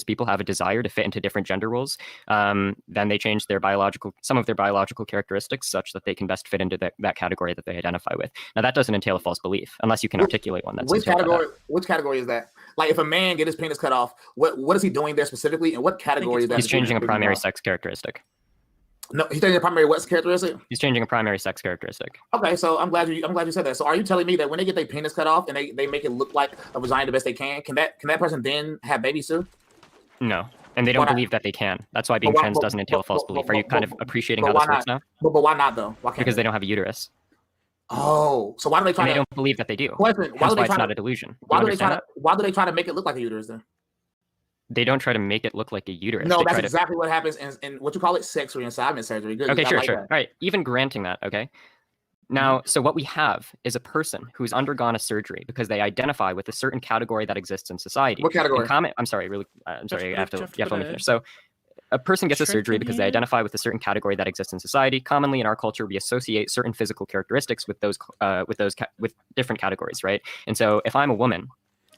people have a desire to fit into different gender roles, then they change some of their biological characteristics such that they can best fit into that category that they identify with. Now, that doesn't entail a false belief, unless you can articulate one. That's which category is that? Like, if a man get his penis cut off, what is he doing there specifically, and what category is that? He's changing a primary sex characteristic. No, he's changing a primary what characteristic? He's changing a primary sex characteristic. Okay, so I'm glad you said that. So are you telling me that when they get their penis cut off and they make it look like a vagina the best they can that person then have babies too? No, and they don't believe that they can. That's why being trans doesn't entail a false belief. Are you kind of appreciating how this works now? But why not though? Why can't because they don't have a uterus. Oh, so why do they try? And they don't believe that they do. Question, why it's not a delusion. Why do they try to make it look like a uterus then? They don't try to make it look like a uterus. No, that's exactly what happens in what you call it, sex reassignment surgery. Good. Okay, sure. All right, even granting that, okay. Now, so what we have is a person who's undergone a surgery because they identify with a certain category that exists in society. What category? I'm sorry. You have to let me finish. So, a person gets a surgery because they identify with a certain category that exists in society. Commonly in our culture, we associate certain physical characteristics with different categories, right? And so, if I'm a woman,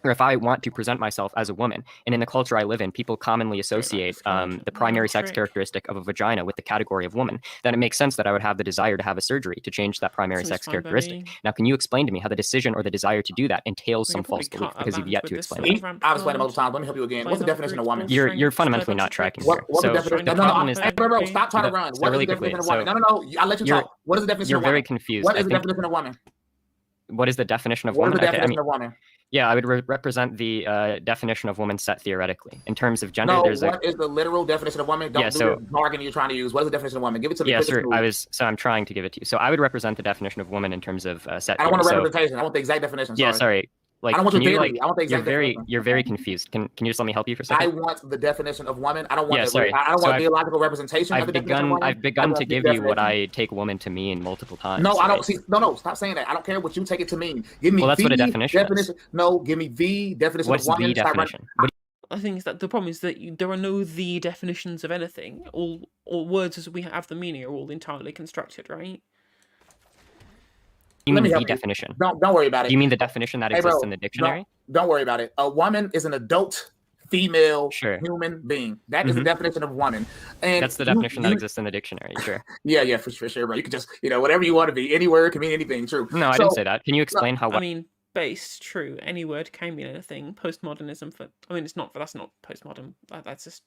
or if I want to present myself as a woman, and in the culture I live in, people commonly associate the primary sex characteristic of a vagina with the category of woman, then it makes sense that I would have the desire to have a surgery to change that primary sex characteristic. Now, can you explain to me how the decision or the desire to do that entails some false belief? Because you've yet to explain it. I've explained it multiple times. Let me help you again. What's the definition of woman? You're fundamentally not tracking here. What's the definition? No, stop trying to run. What is the definition of woman? No, I'll let you talk. What is the definition of woman? You're very confused. What is the definition of woman? What is the definition of woman? What is the definition of woman? Yeah, I would represent the definition of woman set theoretically. In terms of gender, what is the literal definition of woman? Don't do the jargon you're trying to use. What is the definition of woman? Give it to me. Yeah, sir. I'm trying to give it to you. So I would represent the definition of woman in terms of set. I don't want a representation. I want the exact definition. Yeah, sorry. Like, I don't want your theory. I want the exact definition. You're very confused. Can you just let me help you for a second? I want the definition of woman. I don't want I don't want theological representation. I've begun to give you what I take woman to mean multiple times. No, I don't see. No, stop saying that. I don't care what you take it to mean. Give me that's what a definition is. No, give me the definition of woman. What's the definition? I think is that the problem is that there are no the definitions of anything. All words as we have the meaning are all entirely constructed, right? You mean the definition? Don't worry about it. You mean the definition that exists in the dictionary? Don't worry about it. A woman is an adult female human being. That is the definition of woman. And that's the definition that exists in the dictionary. Sure. Yeah, for sure, bro. You can just, whatever you want to be. Any word can mean anything. True. No, I didn't say that. Can you explain how? I mean, base. True. Any word can mean anything. Postmodernism. It's not. That's not postmodern. That's just.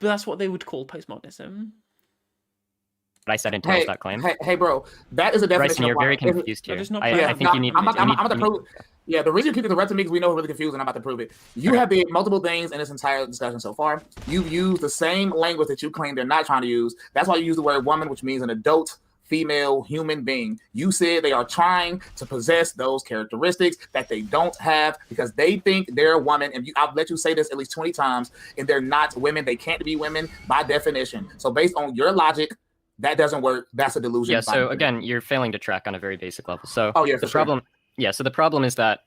But that's what they would call postmodernism. But I said entails that claim. Hey, bro, that is a definition. Bryson, you're very confused here. I think you need. I'm about to prove. Yeah, the reason you keep interrupting me because we know we're really confused, and I'm about to prove it. You have did multiple things in this entire discussion so far. You've used the same language that you claim they're not trying to use. That's why you use the word woman, which means an adult female human being. You said they are trying to possess those characteristics that they don't have because they think they're a woman. And I've let you say this at least 20 times, and they're not women. They can't be women by definition. So based on your logic, that doesn't work. That's a delusion. Yeah. So again, you're failing to track on a very basic level. So the problem. Yeah. So the problem is that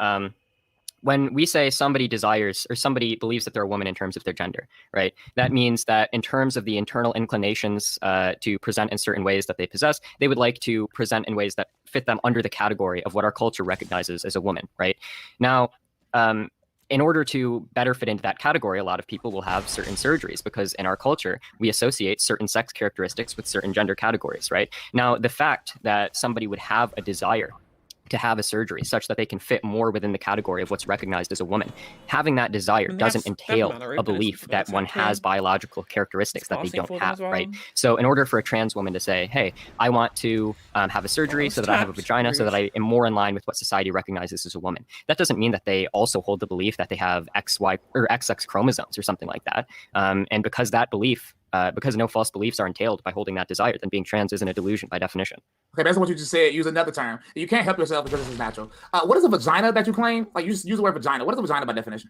when we say somebody desires or somebody believes that they're a woman in terms of their gender, right? That means that in terms of the internal inclinations to present in certain ways that they possess, they would like to present in ways that fit them under the category of what our culture recognizes as a woman, right? Now, in order to better fit into that category, a lot of people will have certain surgeries because in our culture, we associate certain sex characteristics with certain gender categories, right? Now, the fact that somebody would have a desire to have a surgery such that they can fit more within the category of what's recognized as a woman, having that desire doesn't entail a belief that one has biological characteristics that they don't have, right? So in order for a trans woman to say, hey, I want to have a surgery so that I have a vagina so that I am more in line with what society recognizes as a woman, that doesn't mean that they also hold the belief that they have XY or XX chromosomes or something like that. And because that belief, because no false beliefs are entailed by holding that desire, then being trans isn't a delusion by definition. Okay, that's what you just said. Use another term. You can't help yourself because this is natural. What is a vagina that you claim? Like, you just use the word vagina. What is a vagina by definition?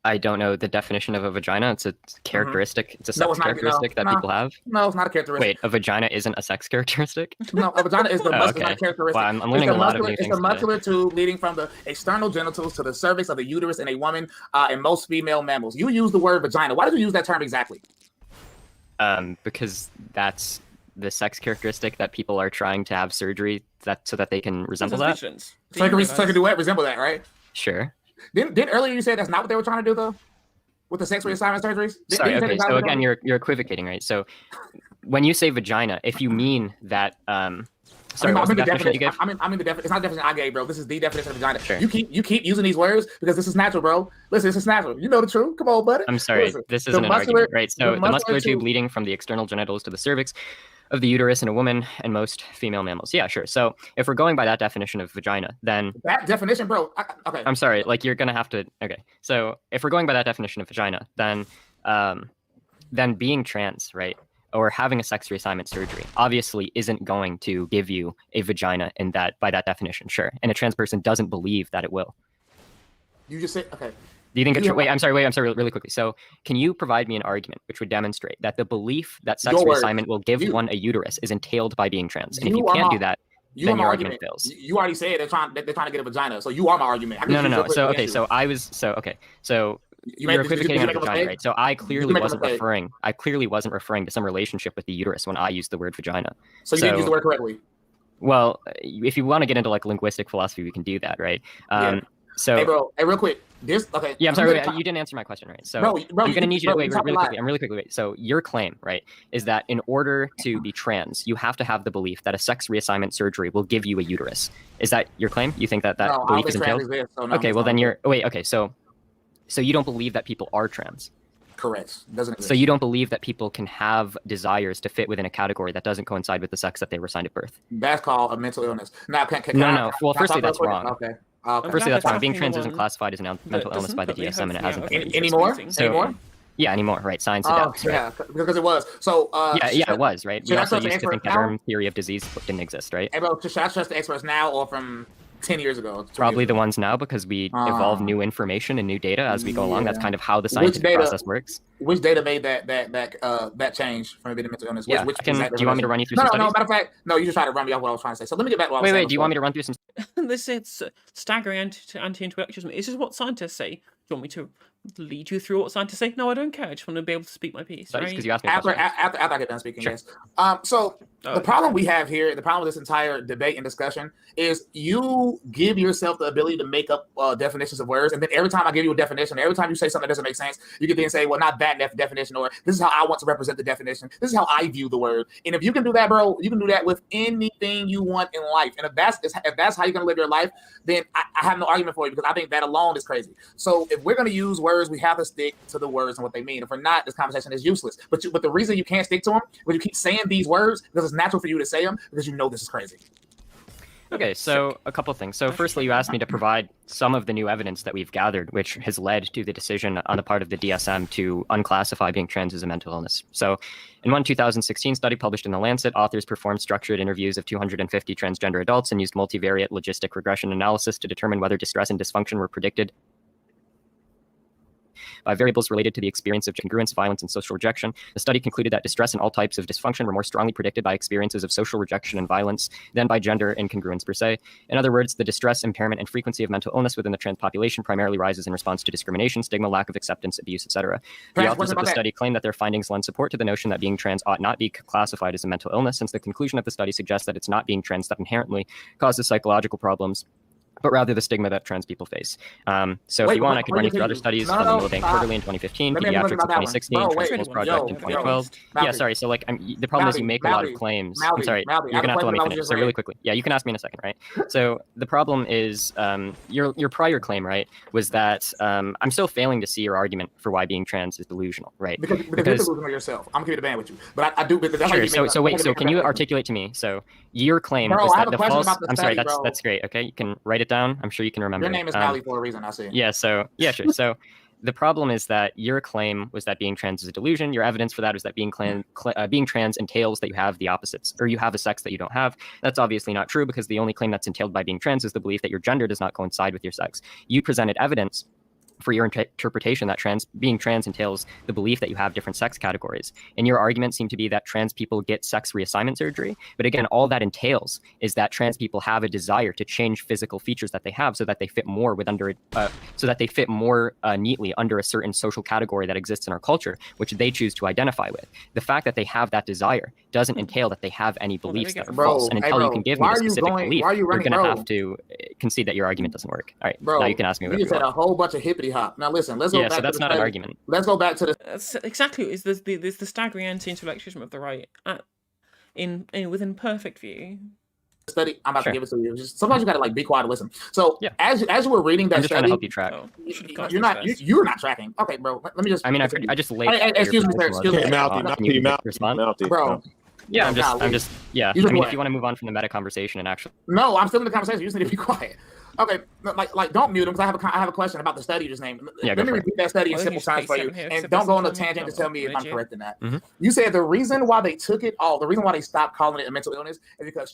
I don't know the definition of a vagina. It's a characteristic. It's a sex characteristic that people have. No, it's not a characteristic. Wait, a vagina isn't a sex characteristic? No, a vagina is the muscular characteristic. Wow, I'm learning a lot of new things. It's a muscular tube leading from the external genitals to the cervix of the uterus in a woman and most female mammals. You use the word vagina. Why did you use that term exactly? Because that's the sex characteristic that people are trying to have surgery so that they can resemble that. So you can do what? Resemble that, right? Sure. Didn't earlier you say that's not what they were trying to do, though? With the sex reassignment surgeries? Sorry, okay, so again, you're equivocating, right? So when you say vagina, if you mean that, sorry, what's the definition you gave? I mean the definition. It's not the definition I gave, bro. This is the definition of vagina. Sure. You keep using these words because this is natural, bro. Listen, this is natural. You know the truth. Come on, buddy. I'm sorry, Listen, this isn't an argument, right? So the muscular tube leading from the external genitals to the cervix of the uterus in a woman and most female mammals. Yeah, sure. So if we're going by that definition of vagina, then that definition, bro. Okay. I'm sorry, like you're gonna have to. Okay, so if we're going by that definition of vagina, then being trans, right, or having a sex reassignment surgery obviously isn't going to give you a vagina in that by that definition, sure. And a trans person doesn't believe that it will. You just said okay. Do you think it's wait, I'm sorry, really quickly. So can you provide me an argument which would demonstrate that the belief that sex reassignment will give one a uterus is entailed by being trans? And if you can't do that, then your argument fails. You already said they're trying to get a vagina, so you are my argument. No. So okay, so you're equivocating on vagina, right? So I clearly wasn't referring to some relationship with the uterus when I used the word vagina. So you didn't use the word correctly. Well, if you want to get into like linguistic philosophy, we can do that, right? So hey, bro, real quick. Okay. Yeah, I'm sorry. You didn't answer my question, right? So bro, I'm gonna need you to wait really quickly. So your claim, right, is that in order to be trans, you have to have the belief that a sex reassignment surgery will give you a uterus. Is that your claim? You think that belief is entailed? Okay, well then so you don't believe that people are trans? Correct. Doesn't exist. So you don't believe that people can have desires to fit within a category that doesn't coincide with the sex that they were assigned at birth? That's called a mental illness. Now, no. Well, firstly, that's wrong. Okay. Firstly, that's wrong. Being trans isn't classified as a mental illness by the DSM, and it hasn't been anymore. Yeah, anymore. Right? Science adapts. Yeah, because it was. So. It was right. We also used to think the germ theory of disease didn't exist, right? Hey, bro, should I trust the experts now or from 10 years ago? Probably the ones now, because we evolve new information and new data as we go along. That's kind of how the scientific process works. Which data made that change from being mental illness? Yeah. Do you want me to run you through some studies? No, matter of fact, no, you just try to run me off what I was trying to say. So let me get back to what I was saying. Wait, do you want me to run through some? This is staggering anti-intellectualism. This is what scientists say. Do you want me to lead you through what scientists say? No, I don't care. I just want to be able to speak my piece. Right? Because you asked me after I get done speaking, sure. Yes. So the problem we have here, the problem with this entire debate and discussion is you give yourself the ability to make up definitions of words, and then every time I give you a definition, every time you say something that doesn't make sense, you can then say, well, not that definition, or this is how I want to represent the definition. This is how I view the word. And if you can do that, bro, you can do that with anything you want in life. And if that's how you're gonna live your life, then I have no argument for you, because I think that alone is crazy. So if we're gonna use words, we have to stick to the words and what they mean. If we're not, this conversation is useless. But the reason you can't stick to them, when you keep saying these words, because it's natural for you to say them, because you know this is crazy. Okay, so a couple things. So firstly, you asked me to provide some of the new evidence that we've gathered, which has led to the decision on the part of the DSM to unclassify being trans as a mental illness. So in one 2016 study published in The Lancet, authors performed structured interviews of 250 transgender adults and used multivariate logistic regression analysis to determine whether distress and dysfunction were predicted by variables related to the experience of congruence, violence, and social rejection. The study concluded that distress and all types of dysfunction were more strongly predicted by experiences of social rejection and violence than by gender incongruence per se. In other words, the distress, impairment, and frequency of mental illness within the trans population primarily rises in response to discrimination, stigma, lack of acceptance, abuse, etc. The authors of the study claim that their findings lend support to the notion that being trans ought not be classified as a mental illness, since the conclusion of the study suggests that it's not being trans that inherently causes psychological problems, but rather the stigma that trans people face. So if you want, I could run you through other studies. Milbank Quarterly in 2015, Pediatrics in 2016, Principles Project in 2012. Yeah, sorry. So like, the problem is you make a lot of claims. I'm sorry. You're gonna have to let me finish. So really quickly. Yeah, you can ask me in a second, right? So the problem is your prior claim, right, was that I'm still failing to see your argument for why being trans is delusional, right? Because you're delusional yourself. I'm gonna keep it band with you, but I do. Sure. So wait. So can you articulate to me? So your claim is that the false. I'm sorry. That's great. Okay, you can write it down. I'm sure you can remember. Your name is Mally for a reason, I see. Yeah, sure. So the problem is that your claim was that being trans is a delusion. Your evidence for that is that being trans entails that you have the opposites, or you have a sex that you don't have. That's obviously not true, because the only claim that's entailed by being trans is the belief that your gender does not coincide with your sex. You presented evidence for your interpretation that being trans entails the belief that you have different sex categories. And your argument seemed to be that trans people get sex reassignment surgery. But again, all that entails is that trans people have a desire to change physical features that they have so that they fit more neatly under a certain social category that exists in our culture, which they choose to identify with. The fact that they have that desire doesn't entail that they have any Well, there beliefs we that are go. Bro, false. And hey, until you bro, can give why me a are you specific going? belief, Why are you you're running, going to bro? have to concede that your argument doesn't work. All right, Bro, now you can ask me you whatever just you said want. a whole bunch of hippity hop. Now listen, let's go Yeah, back so to that's the not an study. argument. Let's go back to the That's exactly. There's the staggering anti-intellectualism of the right within perfect view. study. I'm about Sure. to give it to you. Just, sometimes you gotta like be quiet and listen. So Yeah. as you were reading that I'm just trying to study, help you track. Oh, should have cast you're this not first. you're not tracking. Okay, bro. Let me just. I mean, continue. I just laid Hey, out what excuse your me, sir. position was. Excuse me. Okay, Can you Mouthy, respond? Bro. Yeah, No, I'm just, yeah. You I just mean, what? if you want to move on from the meta conversation and actually, No, I'm still in the conversation. You just need to be quiet. Okay, like don't mute him because I have a question about the study you just named. Yeah, Let go me for it. repeat that study in Well, simple he's terms for paid you, 7 here, and so don't this go is on a from tangent to tell me if I'm legit. correct in that. Mhm. You said the reason why they took it all, the reason why they stopped calling it a mental illness, is because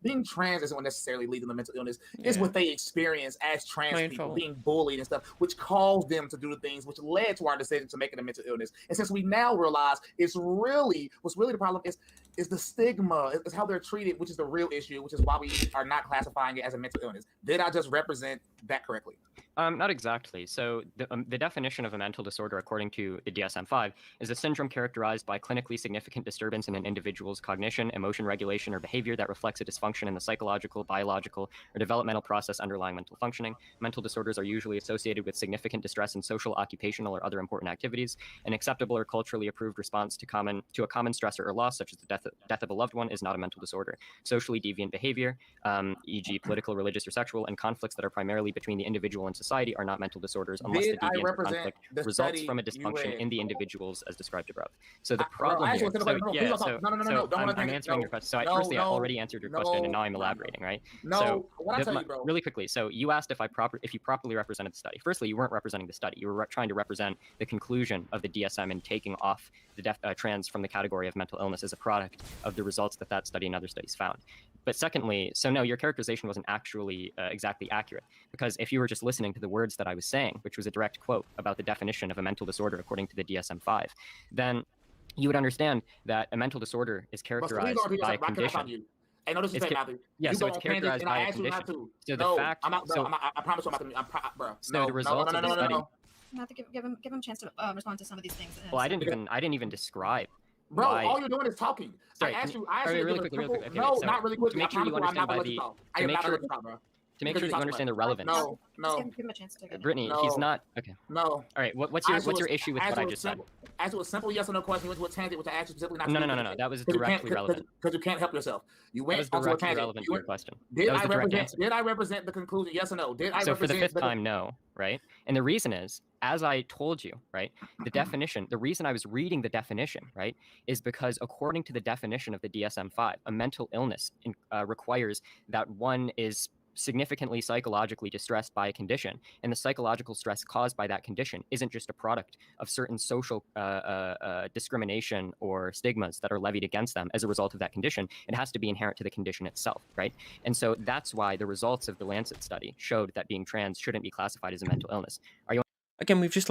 being trans isn't what necessarily leads them to mental illness. It's Yeah. what they experience as trans My own people, fault. being bullied and stuff, which caused them to do the things which led to our decision to make it a mental illness. And since we now realize what's really the problem is the stigma, is how they're treated, which is the real issue, which is why we are not classifying it as a mental illness. Did I just represent that correctly? Not exactly. So the definition of a mental disorder, according to the DSM-5, is a syndrome characterized by clinically significant disturbance in an individual's cognition, emotion regulation, or behavior that reflects a dysfunction in the psychological, biological, or developmental process underlying mental functioning. Mental disorders are usually associated with significant distress in social, occupational, or other important activities. An acceptable or culturally approved response to a common stressor or loss, such as the death of a loved one, is not a mental disorder. Socially deviant behavior, e.g., political, religious, or sexual, and conflicts that are primarily between the individual and society are not mental disorders unless Did the I deviance or represent conflict the results study from a you dysfunction read? in the individuals as described above. So the Bro, problem I here, actually- so no, please yeah, don't so, talk. No, so don't wanna I'm think it. answering No, your question. So I no, firstly, I no, already answered your question, and now I'm no, elaborating, right? No, So what I tell you, bro. really quickly, so you asked if you properly represented the study. Firstly, you weren't representing the study. You were trying to represent the conclusion of the DSM and taking off the trans from the category of mental illness as a product of the results that study and other studies found. But secondly, so no, your characterization wasn't actually exactly accurate, because if you were just listening to the words that I was saying, which was a direct quote about the definition of a mental disorder according to the DSM-5, then you would understand that a mental disorder is characterized by a condition. Hey, no disrespect, Matthew. Yeah, You so go it's on tangents, characterized and I by a asked you not condition. to. So the No, fact, I'm not. so, I promise you, I'm not, bro. so No, the results of the study. You have to give him a chance to respond to some of these things. Well, I didn't even describe. Bro, why. all you're doing is talking. Sorry, I asked you really to quickly. Okay, no, so not really quickly. to make sure you understand by the, I am not gonna let you talk, bro. to make sure that you understand the relevance. No, Just give him a chance to. Brittany, No. he's not okay. no. All right, what's your issue with what I just said? Ask you a simple yes or no question. You went to a tangent, which I asked you specifically not to. No. That was directly relevant. Because you can't help yourself. You That went was onto a directly tangent. relevant to your question. Did That was I the direct represent? answer. Did I represent the conclusion? Yes or no? Did I So for the represent fifth time, no, right? And the reason is, as I told you, right, the reason I was reading the definition, right, is because according to the definition of the DSM-5, a mental illness requires that one is significantly psychologically distressed by a condition, and the psychological stress caused by that condition isn't just a product of certain social discrimination or stigmas that are levied against them as a result of that condition. It has to be inherent to the condition itself, right? And so that's why the results of the Lancet study showed that being trans shouldn't be classified as a mental illness. Again, we've just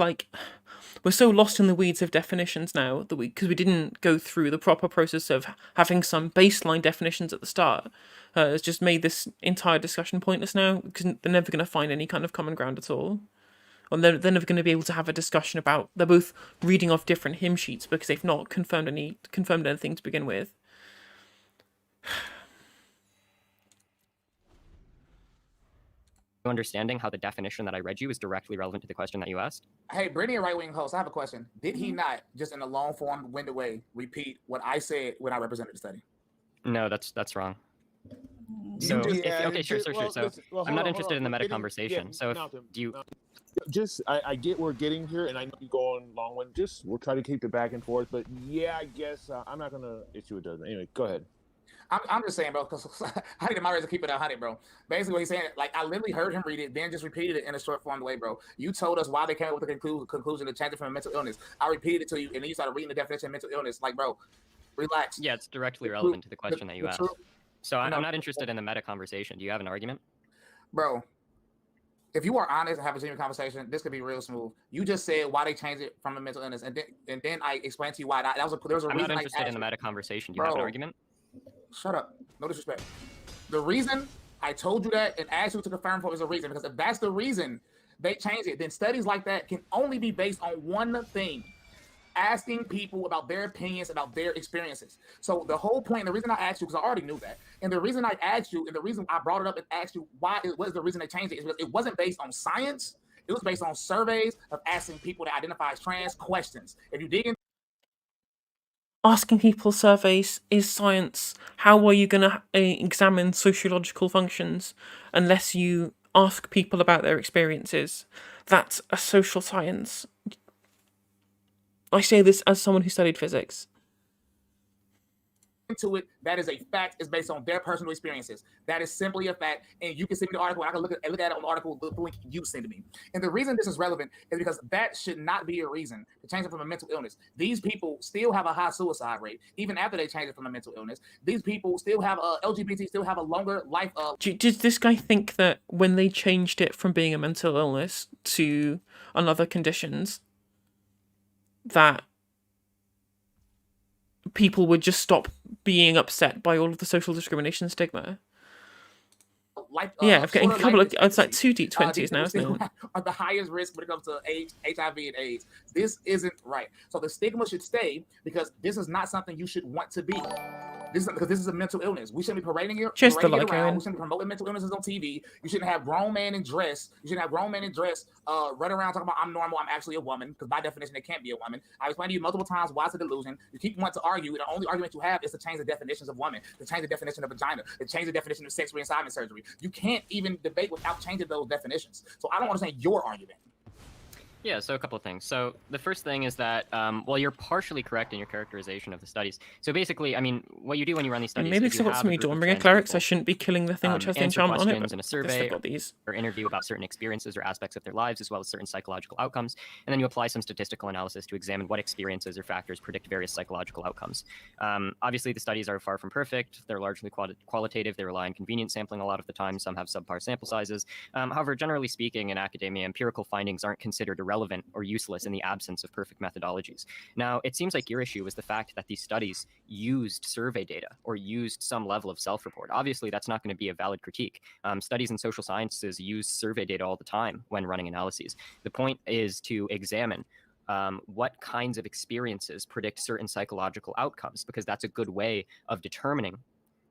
we're so lost in the weeds of definitions now that because we didn't go through the proper process of having some baseline definitions at the start. It's just made this entire discussion pointless now because they're never going to find any kind of common ground at all. Or they're never going to be able to have a discussion about, they're both reading off different hymn sheets because they've not confirmed anything to begin with. Understanding how the definition that I read you is directly relevant to the question that you asked. Hey, Brittany, a right-wing host, I have a question. Did he not, just in a long-form, winded way, repeat what I said when I represented the study? No, that's wrong. So sure. So I'm not interested in the meta conversation. Yeah, so do you? Just I get we're getting here, and I know you're going long one. Just we'll try to keep it back and forth. But yeah, I guess I'm not gonna issue a judgment. Anyway, go ahead. I'm just saying, bro, because I need my to keep it 100, bro. Basically, what he's saying, like, I literally heard him read it, then just repeated it in a short form way, bro. You told us why they came up with the conclusion to change it from a mental illness. I repeated it to you, and then you started reading the definition of mental illness. Like, bro, relax. Yeah, it's directly relevant to the question that you asked. So I'm not interested in the meta conversation. Do you have an argument? Bro, if you are honest and have a genuine conversation, this could be real smooth. You just said why they changed it from a mental illness, and then I explained to you why there was a reason. I'm not interested in the meta conversation. Do you have an argument? Shut up. No disrespect. The reason I told you that and asked you to confirm for is a reason, because if that's the reason they changed it, then studies like that can only be based on one thing. asking people about their opinions, about their experiences. So the whole point, and the reason I asked you, because I already knew that, and the reason I asked you, and the reason I brought it up and asked you why it was the reason they changed it, is because it wasn't based on science. It was based on surveys of asking people that identify as trans questions. If you dig in, Asking people surveys is science. How are you going to examine sociological functions unless you ask people about their experiences? That's a social science. I say this as someone who studied physics. into it, that is a fact. It's based on their personal experiences. That is simply a fact. And you can send me the article. I can look at it on the article, the link you send to me. And the reason this is relevant is because that should not be a reason to change it from a mental illness. These people still have a high suicide rate, even after they change it from a mental illness. These people still have LGBT, still have a longer life. Did this guy think that when they changed it from being a mental illness to another conditions, that people would just stop being upset by all of the social discrimination stigma? Yeah, I've getting a couple of, it's like 2 D20s now, isn't it? Are the highest risk when it comes to HIV and AIDS. This isn't right. So the stigma should stay, because this is not something you should want to be. Because this is a mental illness. We shouldn't be parading it around. We shouldn't be promoting mental illnesses on TV. You shouldn't have grown men in dress. You shouldn't have grown men in dress run around talking about I'm normal, I'm actually a woman, because by definition it can't be a woman. I've explained to you multiple times why it's a delusion. You keep wanting to argue, and the only argument you have is to change the definitions of woman, to change the definition of vagina, to change the definition of sex reassignment surgery. You can't even debate without changing those definitions. So I don't understand your argument. Yeah, so a couple of things. So the first thing is that, well, you're partially correct in your characterization of the studies. So basically, I mean, what you do when you run these studies, maybe it's what's me Dawnbringer clerics. I shouldn't be killing the thing which has the enchantment on it. Questions in a survey or interview about certain experiences or aspects of their lives, as well as certain psychological outcomes, and then you apply some statistical analysis to examine what experiences or factors predict various psychological outcomes. Obviously, the studies are far from perfect. They're largely qualitative. They rely on convenient sampling a lot of the time. Some have subpar sample sizes. However, generally speaking, in academia, empirical findings aren't considered irrelevant or useless in the absence of perfect methodologies. Now, it seems like your issue was the fact that these studies used survey data or used some level of self-report. Obviously, that's not going to be a valid critique. Studies in social sciences use survey data all the time when running analyses. The point is to examine what kinds of experiences predict certain psychological outcomes, because that's a good way of determining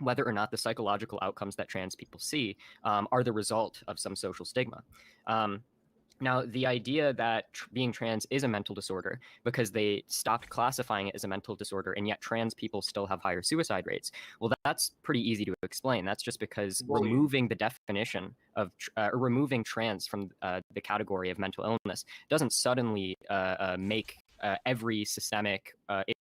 whether or not the psychological outcomes that trans people see are the result of some social stigma. Now, the idea that being trans is a mental disorder because they stopped classifying it as a mental disorder, and yet trans people still have higher suicide rates, well, that's pretty easy to explain. That's just because removing the definition of removing trans from the category of mental illness doesn't suddenly make every systemic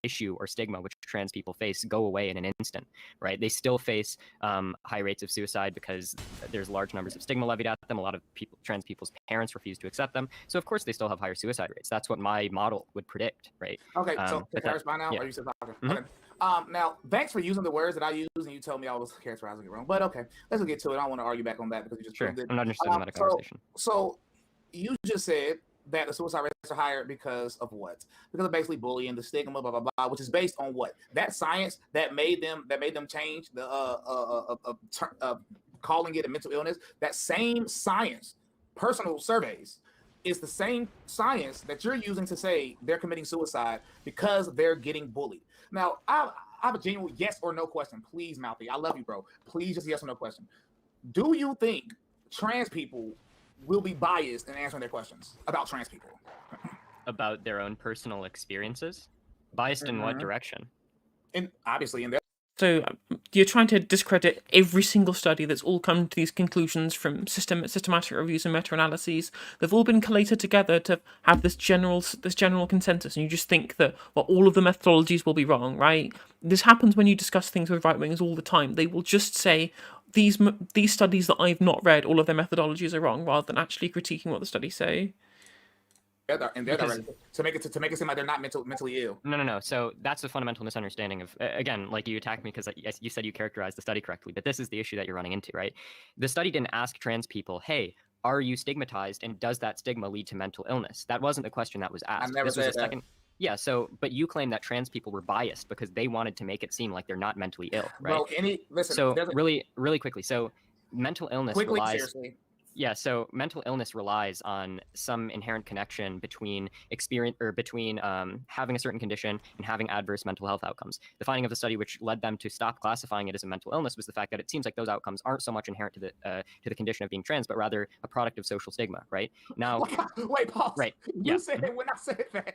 issue or stigma which trans people face go away in an instant, right? They still face high rates of suicide because there's large numbers of stigma levied at them. A lot of trans people's parents refuse to accept them. So of course they still have higher suicide rates. That's what my model would predict, right? Okay, so can I respond now? Yeah. Or are you still talking? Mm-hmm. Okay. Now, thanks for using the words that I use, and you told me I was characterizing it wrong. But okay, let's get to it. I don't want to argue back on that because you just sure. I'm not interested in that conversation. So you just said that the suicide rates are higher because of what? Because of basically bullying, the stigma, blah blah blah, which is based on what? That science that made them change the calling it a mental illness. That same science, personal surveys, is the same science that you're using to say they're committing suicide because they're getting bullied. Now, I have a genuine yes or no question. Please, Mouthy, I love you, bro. Please, just yes or no question. Do you think trans people will be biased in answering their questions about trans people? About their own personal experiences? Biased in what direction? And obviously in their... So you're trying to discredit every single study that's all come to these conclusions from systematic reviews and meta-analyses. They've all been collated together to have this general consensus, and you just think that, well, all of the methodologies will be wrong, right? This happens when you discuss things with right-wingers all the time. They will just say, these studies that I've not read, all of their methodologies are wrong, rather than actually critiquing what the studies say. And they're to make it seem like they're not mentally ill. No. So that's a fundamental misunderstanding of, again, like you attacked me because you said you characterized the study correctly, but this is the issue that you're running into, right? The study didn't ask trans people, hey, are you stigmatized, and does that stigma lead to mental illness? That wasn't the question that was asked. I never said that. Yeah, so, but you claim that trans people were biased because they wanted to make it seem like they're not mentally ill, right? Bro, listen. So really quickly, so mental illness relies... seriously. Yeah, so mental illness relies on some inherent connection between having a certain condition and having adverse mental health outcomes. The finding of the study, which led them to stop classifying it as a mental illness, was the fact that it seems like those outcomes aren't so much inherent to the condition of being trans, but rather a product of social stigma. Right now, Wait, pause. right? You said it when I said that.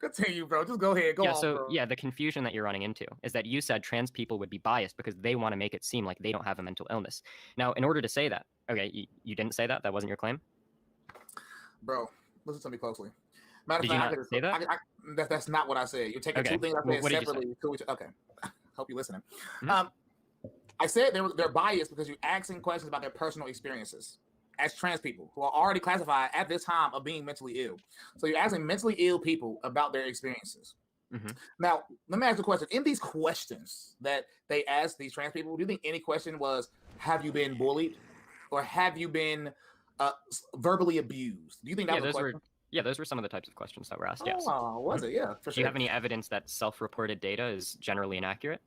Continue, bro. Just go ahead. Go on, bro. Yeah, the confusion that you're running into is that you said trans people would be biased because they want to make it seem like they don't have a mental illness. Now, in order to say that, okay, you didn't say that? That wasn't your claim? Bro, listen to me closely. Matter Did of you fact, not say that? That's not what I said. You're taking two things I said separately. Okay. Hope you're listening. Mm-hmm. I said they're biased because you're asking questions about their personal experiences as trans people who are already classified at this time of being mentally ill. So you're asking mentally ill people about their experiences. Mm-hmm. Now, let me ask you a question. In these questions that they asked these trans people, do you think any question was, have you been bullied? Or have you been verbally abused? Do you think that was a question? Those were some of the types of questions that were asked, yes. Oh, was it? Yeah, for sure. Do you have any evidence that self-reported data is generally inaccurate?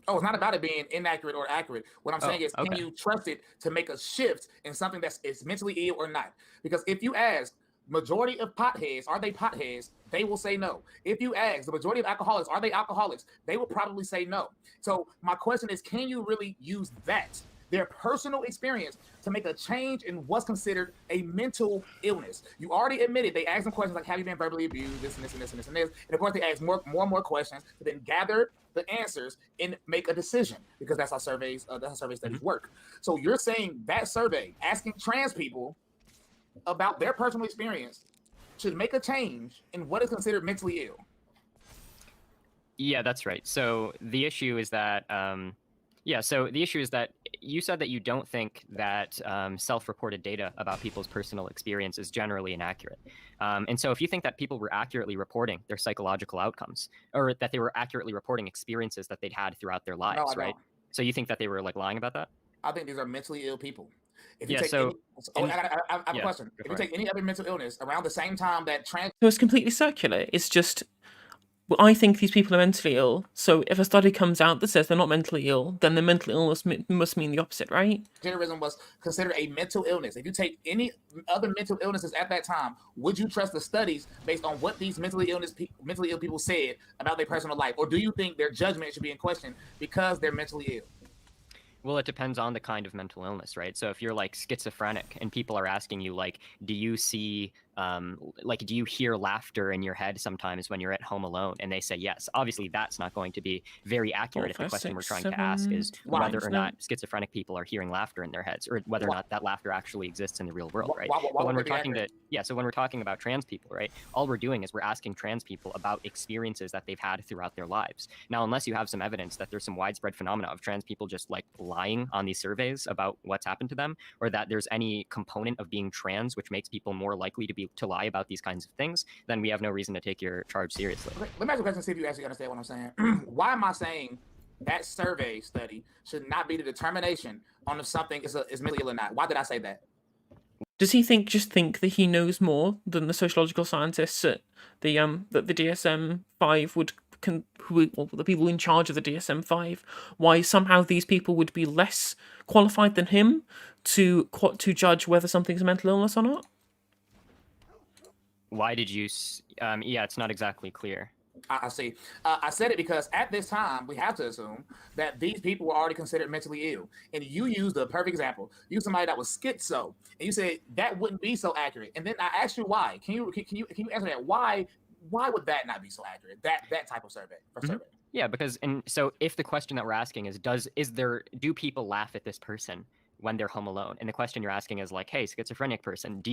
Oh, it's not about it being inaccurate or accurate. What I'm saying is, okay. Can you trust it to make a shift in something that's mentally ill or not? Because if you ask majority of potheads, are they potheads? They will say no. If you ask the majority of alcoholics, are they alcoholics? They will probably say no. So my question is, can you really use that, their personal experience, to make a change in what's considered a mental illness? You already admitted they asked them questions like, have you been verbally abused, this and this and this and this and this. And of course, they asked more and more questions to then gather the answers and make a decision, because that's how survey studies work. So you're saying that survey asking trans people about their personal experience should make a change in what is considered mentally ill? Yeah, that's right. So the issue is that you said that you don't think that self-reported data about people's personal experience is generally inaccurate. And so if you think that people were accurately reporting their psychological outcomes, or that they were accurately reporting experiences that they'd had throughout their lives, right? So you think that they were like lying about that? I think these are mentally ill people. If you Yeah, take so- I have a question. go If for you it. take any other mental illness around the same time that trans So it's completely circular. It's just, well, I think these people are mentally ill. So if a study comes out that says they're not mentally ill, then the mental illness must mean the opposite, right? transgenderism was considered a mental illness. If you take any other mental illnesses at that time, would you trust the studies based on what these mentally ill people said about their personal life? Or do you think their judgment should be in question because they're mentally ill? Well, it depends on the kind of mental illness, right? So if you're like schizophrenic and people are asking you like, do you see, do you hear laughter in your head sometimes when you're at home alone? And they say yes. Obviously, that's not going to be very accurate if the question we're trying to ask is whether or not schizophrenic people are hearing laughter in their heads, or whether or not that laughter actually exists in the real world, right? But when we're talking about trans people, right, all we're doing is we're asking trans people about experiences that they've had throughout their lives. Now, unless you have some evidence that there's some widespread phenomena of trans people just like lying on these surveys about what's happened to them, or that there's any component of being trans which makes people more likely to lie about these kinds of things, then we have no reason to take your charge seriously. Okay, let me ask you a question, see if you actually understand what I'm saying. Why am I saying that survey study should not be the determination on if something is mentally ill or not? Why did I say that? Does he just think that he knows more than the sociological scientists at the DSM-5 the people in charge of the DSM-5? Why somehow these people would be less qualified than him to judge whether something's a mental illness or not? Why did you? Yeah, it's not exactly clear. I see. I said it because at this time, we have to assume that these people were already considered mentally ill. And you used a perfect example. You used somebody that was schizo, and you said that wouldn't be so accurate. And then I asked you why. Can you answer that? Why would that not be so accurate? That type of survey survey. Yeah, because so if the question that we're asking is do people laugh at this person when they're home alone? And the question you're asking is like, hey, schizophrenic person, do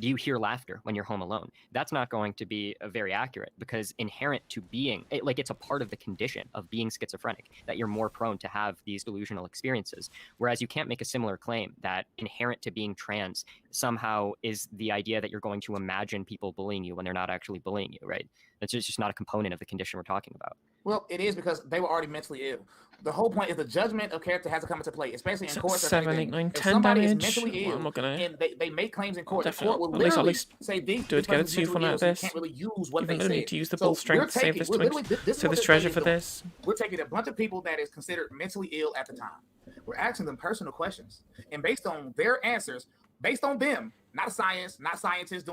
you hear laughter when you're home alone? That's not going to be very accurate, because inherent to being, it's a part of the condition of being schizophrenic that you're more prone to have these delusional experiences. Whereas you can't make a similar claim that inherent to being trans somehow is the idea that you're going to imagine people bullying you when they're not actually bullying you, right? That's just not a component of the condition we're talking about. Well, it is, because they were already mentally ill. The whole point is the judgment of character has to come into play, especially in court. 7, 8, 9, 10 if somebody damage. is mentally ill, I'm not gonna... and they make claims in court, the Definitely. court will At literally least say these do it to get a person's 2 for mentally ill, that. so you This. can't really use what Even they though say. need to use the bull strength to save this 20. So this treasure for this. We're taking a bunch of people that is considered mentally ill at the time. We're asking them personal questions, and based on their answers, based on them, not science, not scientists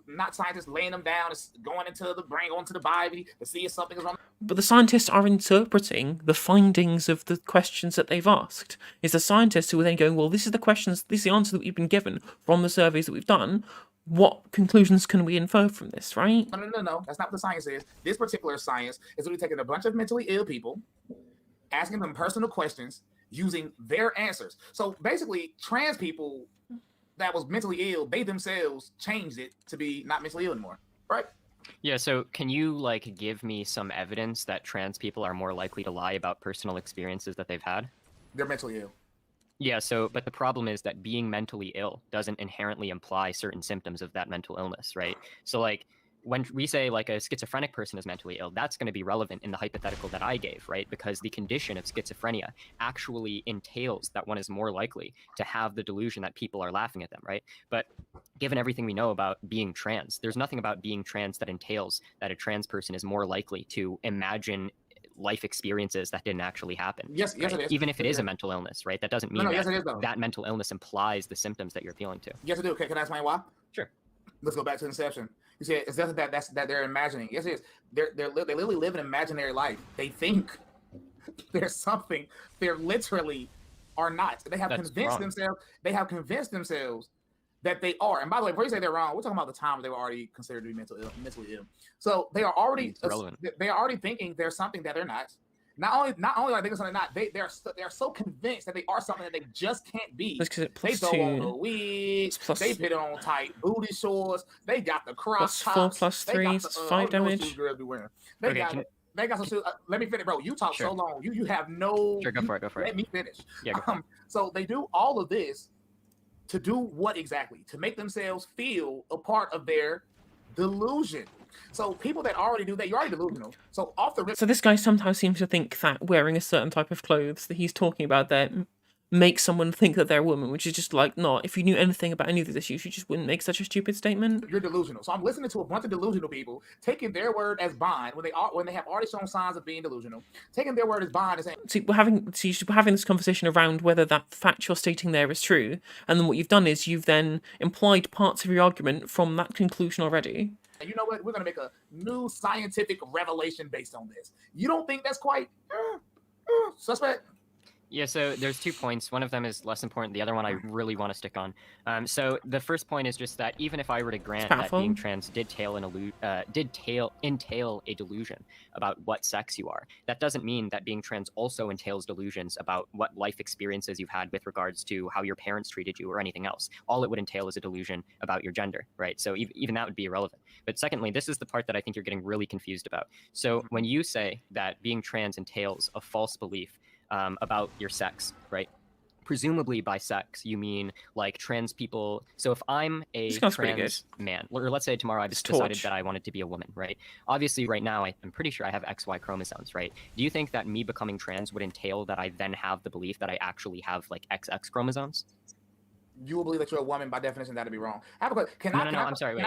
not scientists laying them down, going into the brain, going to the body to see if something is wrong. But the scientists are interpreting the findings of the questions that they've asked. It's the scientists who are then going, well, this is the answer that we've been given from the surveys that we've done. What conclusions can we infer from this, right? No. That's not what the science is. This particular science is really taking a bunch of mentally ill people, asking them personal questions, using their answers. So basically, trans people that was mentally ill, they themselves changed it to be not mentally ill anymore, right? Yeah, so can you like give me some evidence that trans people are more likely to lie about personal experiences that they've had? They're mentally ill. Yeah, so but the problem is that being mentally ill doesn't inherently imply certain symptoms of that mental illness, right? So like when we say like a schizophrenic person is mentally ill, that's going to be relevant in the hypothetical that I gave, right? Because the condition of schizophrenia actually entails that one is more likely to have the delusion that people are laughing at them, right? But given everything we know about being trans, there's nothing about being trans that entails that a trans person is more likely to imagine life experiences that didn't actually happen. Yes, right? it is. Even if it is a mental illness, right? That doesn't mean yes, it is, that mental illness implies the symptoms that you're appealing to. Yes, it is. Okay, can I explain why? Sure. Let's go back to Inception. You see, it's just that they're imagining. Yes, it is. They literally live an imaginary life. They think there's something. They're literally are not. They have convinced themselves. They have convinced themselves that they are. And by the way, before you say they're wrong, we're talking about the time they were already considered to be mentally ill. So they are already thinking there's something that they're not. Not only are they thinking something not, they're so convinced that they are something that they just can't be. They throw on the wigs, they put on tight booty shorts, they got the crop tops. +4/+3, 5 damage. They got some shoes. Let me finish, bro. You talk so long. You have no. Sure, go for it. Let me finish. Yeah. So they do all of this to do what exactly? To make themselves feel a part of their delusion. So people that already do that, you're already delusional. So off the rip. So this guy somehow seems to think that wearing a certain type of clothes that he's talking about there makes someone think that they're a woman, which is just like, not. If you knew anything about any of these issues, you just wouldn't make such a stupid statement. You're delusional. So I'm listening to a bunch of delusional people taking their word as bond when they have already shown signs of being delusional, taking their word as bond and saying. See, we're having this conversation around whether that fact you're stating there is true, and then what you've done is you've then implied parts of your argument from that conclusion already. And you know what? We're going to make a new scientific revelation based on this. You don't think that's quite suspect? Yeah, so there's 2 points. One of them is less important. The other one I really want to stick on. So the first point is just that even if I were to grant that being trans did entail a delusion about what sex you are, that doesn't mean that being trans also entails delusions about what life experiences you've had with regards to how your parents treated you or anything else. All it would entail is a delusion about your gender, right? So even that would be irrelevant. But secondly, this is the part that I think you're getting really confused about. So when you say that being trans entails a false belief about your sex, right? Presumably by sex, you mean like trans people. So if I'm a trans man, or let's say tomorrow I just decided that I wanted to be a woman, right? Obviously right now I'm pretty sure I have XY chromosomes, right? Do you think that me becoming trans would entail that I then have the belief that I actually have like XX chromosomes? You will believe that you're a woman by definition. That'd be wrong. I have a question. I'm sorry. Wait.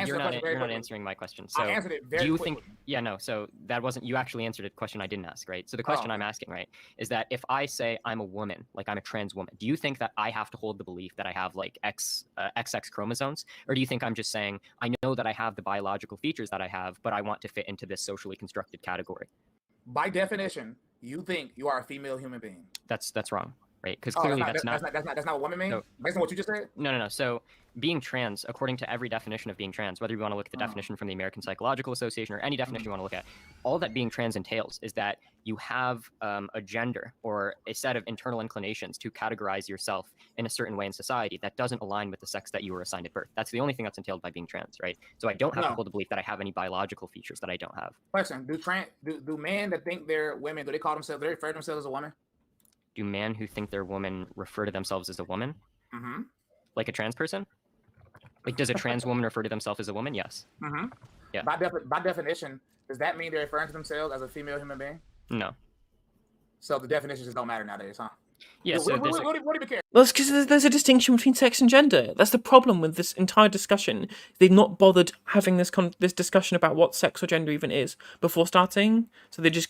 You're not answering my question. So I answered it very do you quickly. think? Yeah, no. So that wasn't. You actually answered a question I didn't ask, right? So the question I'm asking, right, is that if I say I'm a woman, like I'm a trans woman, do you think that I have to hold the belief that I have like XX chromosomes, or do you think I'm just saying I know that I have the biological features that I have, but I want to fit into this socially constructed category? By definition, you think you are a female human being. That's wrong. Right, because clearly that's not what women mean. No, based on what you just said. No. So being trans, according to every definition of being trans, whether you want to look at the definition from the American Psychological Association or any definition you want to look at, all that being trans entails is that you have a gender or a set of internal inclinations to categorize yourself in a certain way in society that doesn't align with the sex that you were assigned at birth. That's the only thing that's entailed by being trans, right? So I don't have to hold the belief that I have any biological features that I don't have. Question: Do men that think they're women, do they refer to themselves as a woman? Do men who think they're woman refer to themselves as a woman? Mm-hmm. Like a trans person? Like, does a trans woman refer to themselves as a woman? Yes. Mm-hmm. Yeah. By definition, does that mean they're referring to themselves as a female human being? No. So the definitions just don't matter nowadays, huh? Yeah. So what do you care? Well, it's because there's a distinction between sex and gender. That's the problem with this entire discussion. They've not bothered having this discussion about what sex or gender even is before starting. So they're just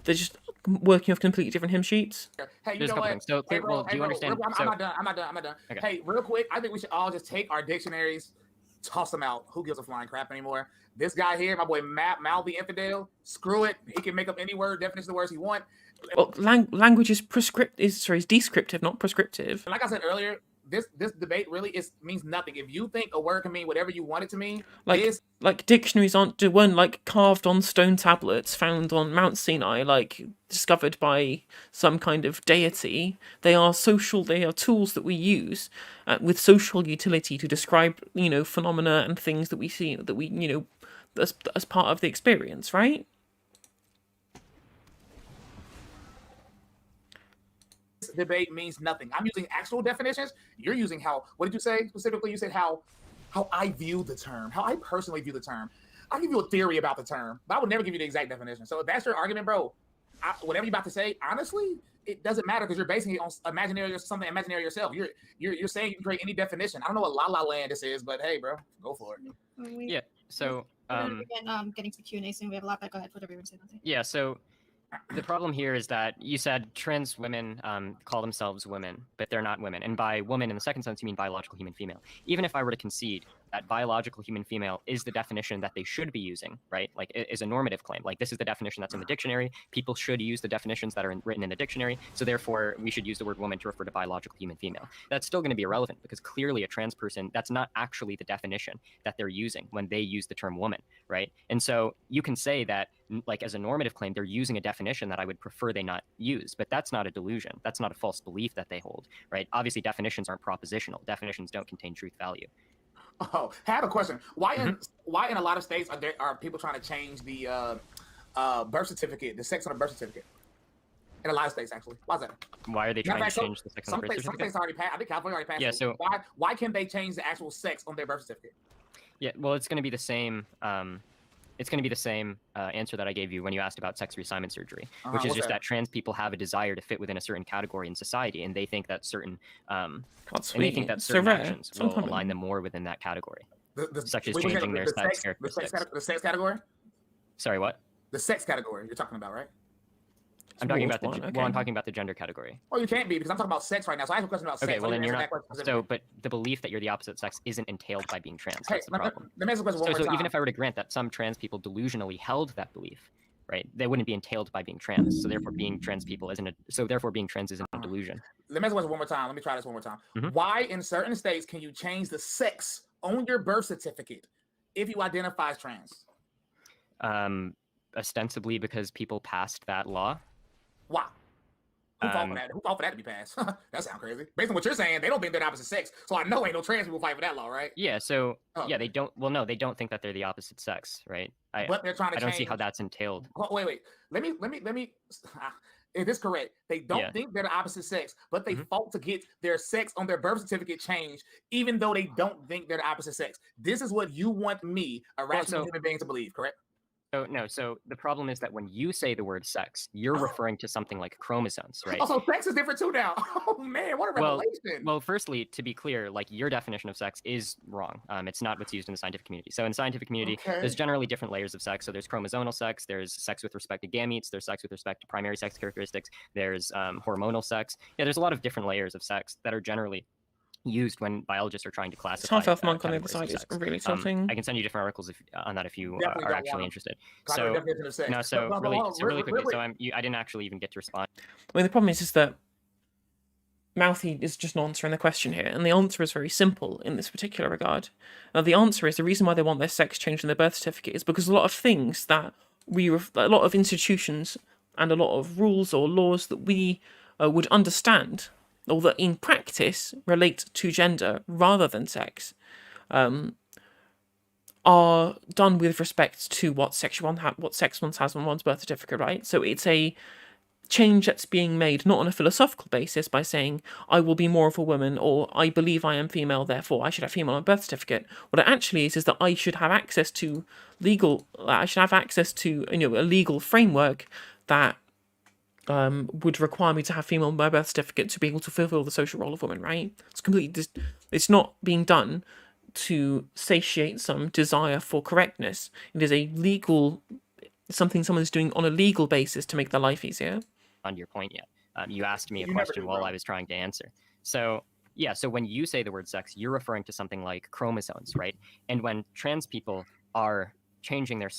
they're just working off completely different hymn sheets. Hey, you There's a know couple what? things. So, Hey, well, do you understand? I'm So, not done. I'm not done. okay. Hey, real quick, I think we should all just take our dictionaries, toss them out. Who gives a flying crap anymore? This guy here, my boy Mal the Infidel, screw it. He can make up any word, definition of the words he wants. Well, language is is descriptive, not prescriptive. Like I said earlier, this debate really means nothing. If you think a word can mean whatever you want it to mean, Like dictionaries weren't like carved on stone tablets found on Mount Sinai, like discovered by some kind of deity. They are tools that we use with social utility to describe, phenomena and things that we see, that we, as part of the experience, right? debate means nothing. I'm using actual definitions. You're using what did you say specifically? You said how I view the term, how I personally view the term. I'll give you a theory about the term, but I would never give you the exact definition. So if that's your argument, bro, whatever you're about to say, honestly, it doesn't matter because you're basing it on something imaginary yourself. You're saying you can create any definition. I don't know what La La Land this is, but hey, bro, go for it. Yeah. So getting to the Q&A soon. We have a lot, but go ahead. Whatever you want to say. yeah. So the problem here is that you said trans women call themselves women, but they're not women. And by woman in the second sense, you mean biological human female. Even if I were to concede that biological human female is the definition that they should be using, right? Like, it is a normative claim. Like, this is the definition that's in the dictionary. People should use the definitions that are written in the dictionary. So therefore, we should use the word woman to refer to biological human female. That's still going to be irrelevant because clearly a trans person, that's not actually the definition that they're using when they use the term woman, right? And so you can say that, like, as a normative claim, they're using a definition that I would prefer they not use, but that's not a delusion. That's not a false belief that they hold, right? Obviously, definitions aren't propositional. Definitions don't contain truth value. Oh, I have a question. Why in a lot of states are people trying to change the birth certificate, the sex on the birth certificate? In a lot of states, actually. Why is that? Why are they trying to change the sex on the birth certificate? Some states already passed. I think California already passed. Yeah. So why can't they change the actual sex on their birth certificate? Yeah. Well, it's going to be the same. It's going to be the same answer that I gave you when you asked about sex reassignment surgery, which is just that trans people have a desire to fit within a certain category in society, and they think that certain actions will align them more within that category, such as changing their sex characteristics. The sex category? Sorry, what? The sex category you're talking about, right? I'm talking about I'm talking about the gender category. Well, you can't be because I'm talking about sex right now. So I have a question about sex. Okay, well then you're not. So, but the belief that you're the opposite sex isn't entailed by being trans. That's the problem. Let me ask a question one more time. So even if I were to grant that some trans people delusionally held that belief, right, they wouldn't be entailed by being trans. So therefore, being trans people isn't. Therefore, being trans isn't a delusion. Let me ask a question one more time. Let me try this one more time. Why in certain states can you change the sex on your birth certificate if you identify as trans? Ostensibly because people passed that law. Why? Who fought for that? Who fought for that to be passed? That sounds crazy. Based on what you're saying, they don't think they're the opposite sex. So I know ain't no trans people fight for that law, right? Yeah. So yeah, they don't. Well, no, they don't think that they're the opposite sex, right? But they're trying to. I don't see how that's entailed. Oh, wait. Let me. Is this correct? They don't think they're the opposite sex, but they fought to get their sex on their birth certificate changed, even though they don't think they're the opposite sex. This is what you want me, a rational human being, to believe, correct? So no. So the problem is that when you say the word sex, you're referring to something like chromosomes, right? Oh, so sex is different too now. Oh man, what a revelation! Well, firstly, to be clear, like your definition of sex is wrong. It's not what's used in the scientific community. So in the scientific community, there's generally different layers of sex. So there's chromosomal sex, there's sex with respect to gametes, there's sex with respect to primary sex characteristics, there's hormonal sex. Yeah, there's a lot of different layers of sex that are generally used when biologists are trying to classify. Half-elf monk on the other side is really something. I can send you different articles on that if you are actually interested. Really quickly. So I didn't actually even get to respond. I mean, the problem is that Mouthy is just not answering the question here, and the answer is very simple in this particular regard. Now, the answer is the reason why they want their sex changed in their birth certificate is because a lot of things that a lot of institutions and a lot of rules or laws that we would understand, or that in practice relate to gender rather than sex, are done with respect to what sex one has on one's birth certificate, right? So it's a change that's being made not on a philosophical basis by saying I will be more of a woman, or I believe I am female, therefore I should have female on my birth certificate. What it actually is that I should have access to a legal framework that would require me to have female on my birth certificate to be able to fulfill the social role of woman, right? It's not being done to satiate some desire for correctness. It is a legal It's something someone's doing on a legal basis to make their life easier. On your point yet. You asked me a You never question do, while bro. I was trying to answer. So yeah, so when you say the word sex, you're referring to something like chromosomes, right? And when trans people are changing their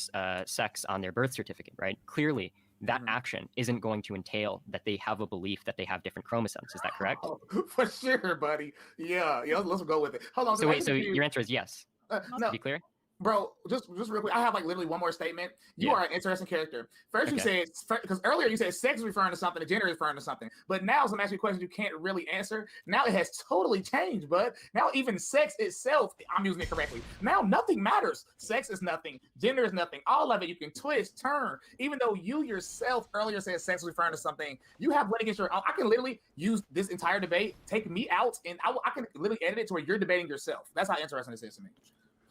sex on their birth certificate, right? Clearly, that action isn't going to entail that they have a belief that they have different chromosomes. Is that correct? Oh, for sure, buddy. Yeah, let's go with it. Hold on. So wait, so your answer is yes. No, To be clear? bro, just real quick. I have like literally one more statement. You Yeah. are an interesting character. First, you Okay. said because earlier you said sex is referring to something, the gender is referring to something. But now, some asking questions you can't really answer. Now it has totally changed, bud. Now even sex itself, I'm using it correctly. Now nothing matters. Sex is nothing. Gender is nothing. All of it you can twist, turn. Even though you yourself earlier said sex was referring to something, you have went against your. I can literally use this entire debate, take me out, and I can literally edit it to where you're debating yourself. That's how interesting this is to me.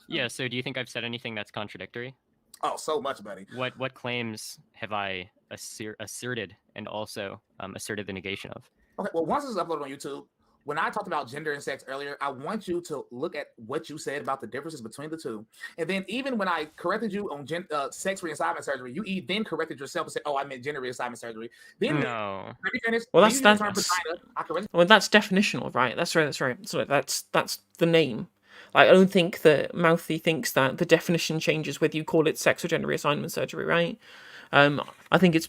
Yeah, so do you think I've said anything that's contradictory? Oh, so much, buddy. What claims have I asserted and also asserted the negation of? Okay, well, once this is uploaded on YouTube, when I talked about gender and sex earlier, I want you to look at what you said about the differences between the two. And then even when I corrected you on sex reassignment surgery, you then corrected yourself and said, oh, I meant gender reassignment surgery. Then No. let me finish. Well, Then that's you used the that. term vagina. I corrected. Well, that's definitional, right? That's right. That's right. So that's the name. Like, I don't think that Mouthy thinks that the definition changes whether you call it sex or gender reassignment surgery, right? I think it's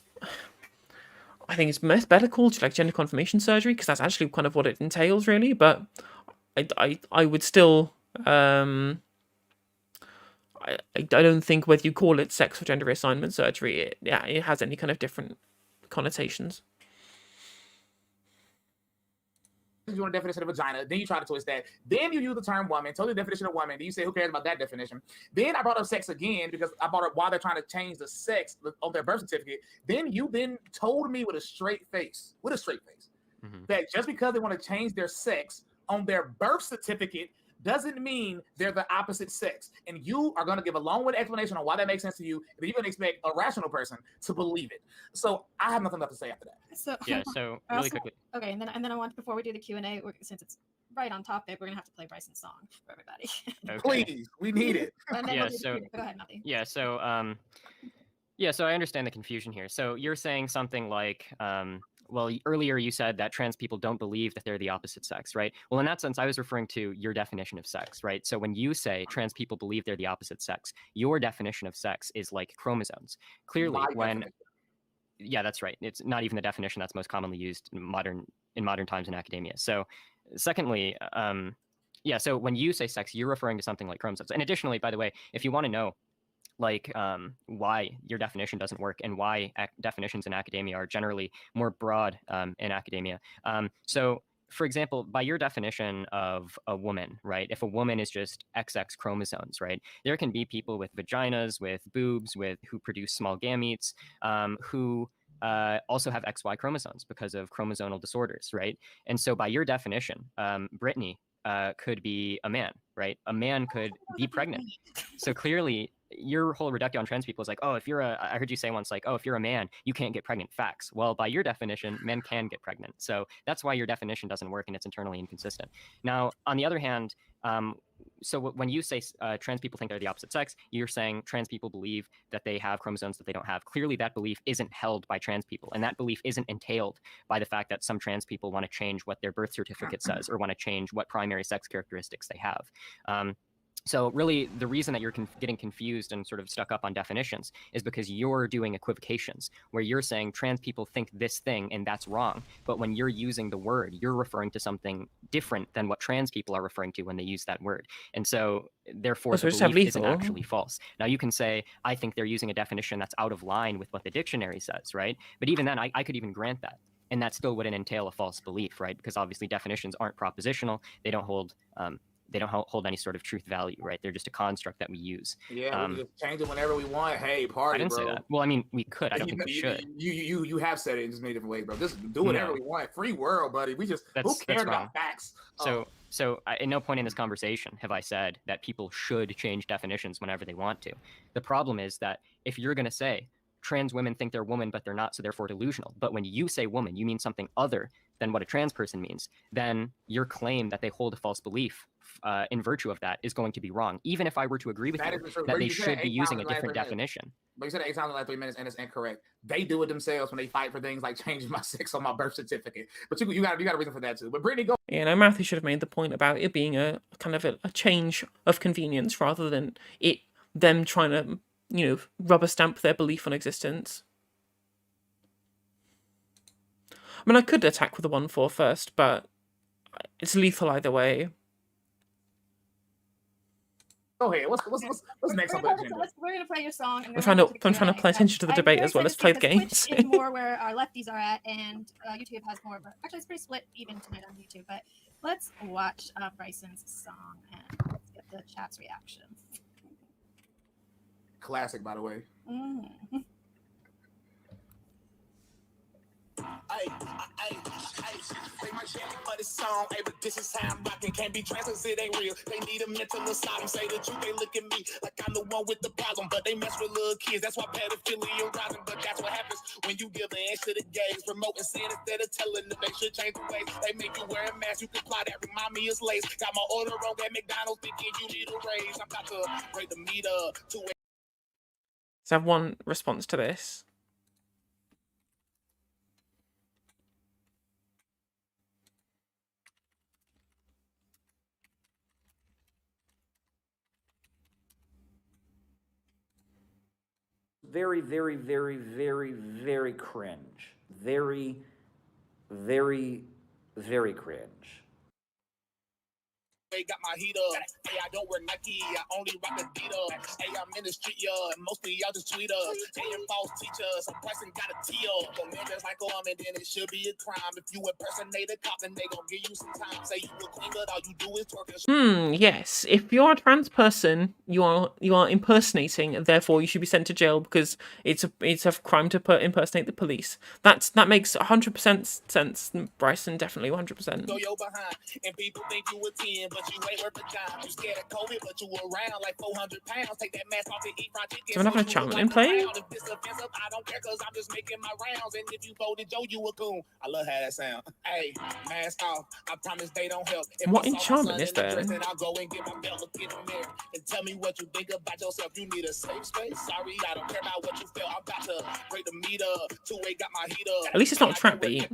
better called like gender confirmation surgery because that's actually kind of what it entails, really. But I would still I don't think whether you call it sex or gender reassignment surgery, it has any kind of different connotations. You want a definition of vagina, then you try to twist that. Then you use the term woman, told the definition of woman. Then you say, who cares about that definition? Then I brought up sex again because I brought up why they're trying to change the sex of their birth certificate. Then you told me with a straight face, that just because they want to change their sex on their birth certificate doesn't mean they're the opposite sex. And you are going to give a long-winded explanation on why that makes sense to you. And you're going to expect a rational person to believe it. So I have nothing left to say after that. So Yeah, so really quickly. Okay, and then I want, before we do the Q&A, since it's right on topic, we're gonna have to play Bryson's song for everybody. Okay. Please, we need it. And then Yeah, we'll do the so- Q&A. Go ahead, Matthew. So I understand the confusion here. So you're saying something like, well, earlier you said that trans people don't believe that they're the opposite sex, right? Well, in that sense, I was referring to your definition of sex, right? So when you say trans people believe they're the opposite sex, your definition of sex is like chromosomes. Clearly, yeah, that's right. It's not even the definition that's most commonly used in modern times in academia. So secondly, so when you say sex, you're referring to something like chromosomes. And additionally, by the way, if you want to know like why your definition doesn't work and why definitions in academia are generally more broad in academia. So for example, by your definition of a woman, right? If a woman is just XX chromosomes, right? There can be people with vaginas, with boobs, who produce small gametes, who also have XY chromosomes because of chromosomal disorders, right? And so by your definition, Brittany could be a man, right? A man could be pregnant. So clearly, your whole reduction on trans people is like, oh, I heard you say once, like, oh, if you're a man, you can't get pregnant. Facts. Well, by your definition, men can get pregnant. So that's why your definition doesn't work and it's internally inconsistent. Now, on the other hand, so when you say trans people think they're the opposite sex, you're saying trans people believe that they have chromosomes that they don't have. Clearly, that belief isn't held by trans people, and that belief isn't entailed by the fact that some trans people want to change what their birth certificate says or want to change what primary sex characteristics they have. So really, the reason that you're getting confused and sort of stuck up on definitions is because you're doing equivocations, where you're saying trans people think this thing and that's wrong. But when you're using the word, you're referring to something different than what trans people are referring to when they use that word. And so therefore, the belief isn't actually false. Now, you can say, I think they're using a definition that's out of line with what the dictionary says, right? But even then, I could even grant that. And that still wouldn't entail a false belief, right? Because obviously definitions aren't propositional. They don't hold any sort of truth value, right? They're just a construct that we use. Yeah, we just change it whenever we want. Hey, party, I didn't bro. say that. Well, I mean, we could. I don't think we should. You have said it in just many different ways, bro. Just do whatever we want. Free world, buddy. We just who cares about facts? So at no point in this conversation have I said that people should change definitions whenever they want to. The problem is that if you're going to say trans women think they're woman, but they're not, so therefore delusional. But when you say woman, you mean something other than what a trans person means, then your claim that they hold a false belief in virtue of that is going to be wrong, even if I were to agree with That you isn't true. that Bro, they you said should it be 8 using times a in the last different 3 minutes. definition. But you said it 8 times in the last 3 minutes, and it's incorrect. They do it themselves when they fight for things like changing my sex on my birth certificate. But you got a reason for that too. But Brittany, go. You know, Matthew should have made the point about it being a kind of a change of convenience rather than them trying to, you know, rubber stamp their belief on existence. I mean, I could attack with a 1/4 first, but it's lethal either way. Go ahead. What's next on the agenda? We're gonna play your song. And I'm trying to pay attention to the debate as well as play the games. Twitch is more where our lefties are at, and YouTube has more. Actually, it's pretty split even tonight on YouTube. But let's watch Bryson's song and let's get the chat's reaction. Classic, by the way. Mm. They might share me for this song, but this is how I'm rocking. Can't be trans cause it ain't real. They need a mental asylum. Say the truth, they look at me like I'm the one with the problem. But they mess with little kids, that's why pedophilia rising. But that's what happens when you give an inch to the gays. Promoting sin instead of telling them they should change the ways. They make you wear a mask, you can fly that remind me it's lace. Got my order wrong at McDonald's, thinking you need a raise. I'm about to break the meter to it. So I have one response to this. Very, very, very, very, very cringe. Very, very, very cringe. They got my heat up. Hey, I don't wear Nike. I only rock Adidas. Hey, I'm in the street, yeah, and most of y'all just tweet us. Hey, and false teachers. Some person got a T up. The niggas like and then it should be a crime. If you impersonate a cop, then they gon' give you some time. Say you a queen, but all you do is twerk. Yes. If you're a trans person, you are impersonating, and therefore you should be sent to jail because it's a crime to impersonate the police. That makes 100% sense, Bryson. Definitely 100%. Go yo behind, and people think you a 10, but you ain't worth a dime. You scared of COVID, but you around like 400 pounds. Take that mask off and eat fried chicken. So we're not gonna challenge and play? If this offensive, I don't care cause I'm just making my rounds. And if you voted Joe, you a coon. I love how that sound. Hey, mask off. I promise they don't help. If What I saw my enchantment son is in the there? dress, then I'll go and get my belt, look in the mirror, and tell me what you think about yourself. You need a safe space. Sorry, I don't care about what you feel. I'm about to break the meter. Two-way got my heat up. At least it's not a trap beat.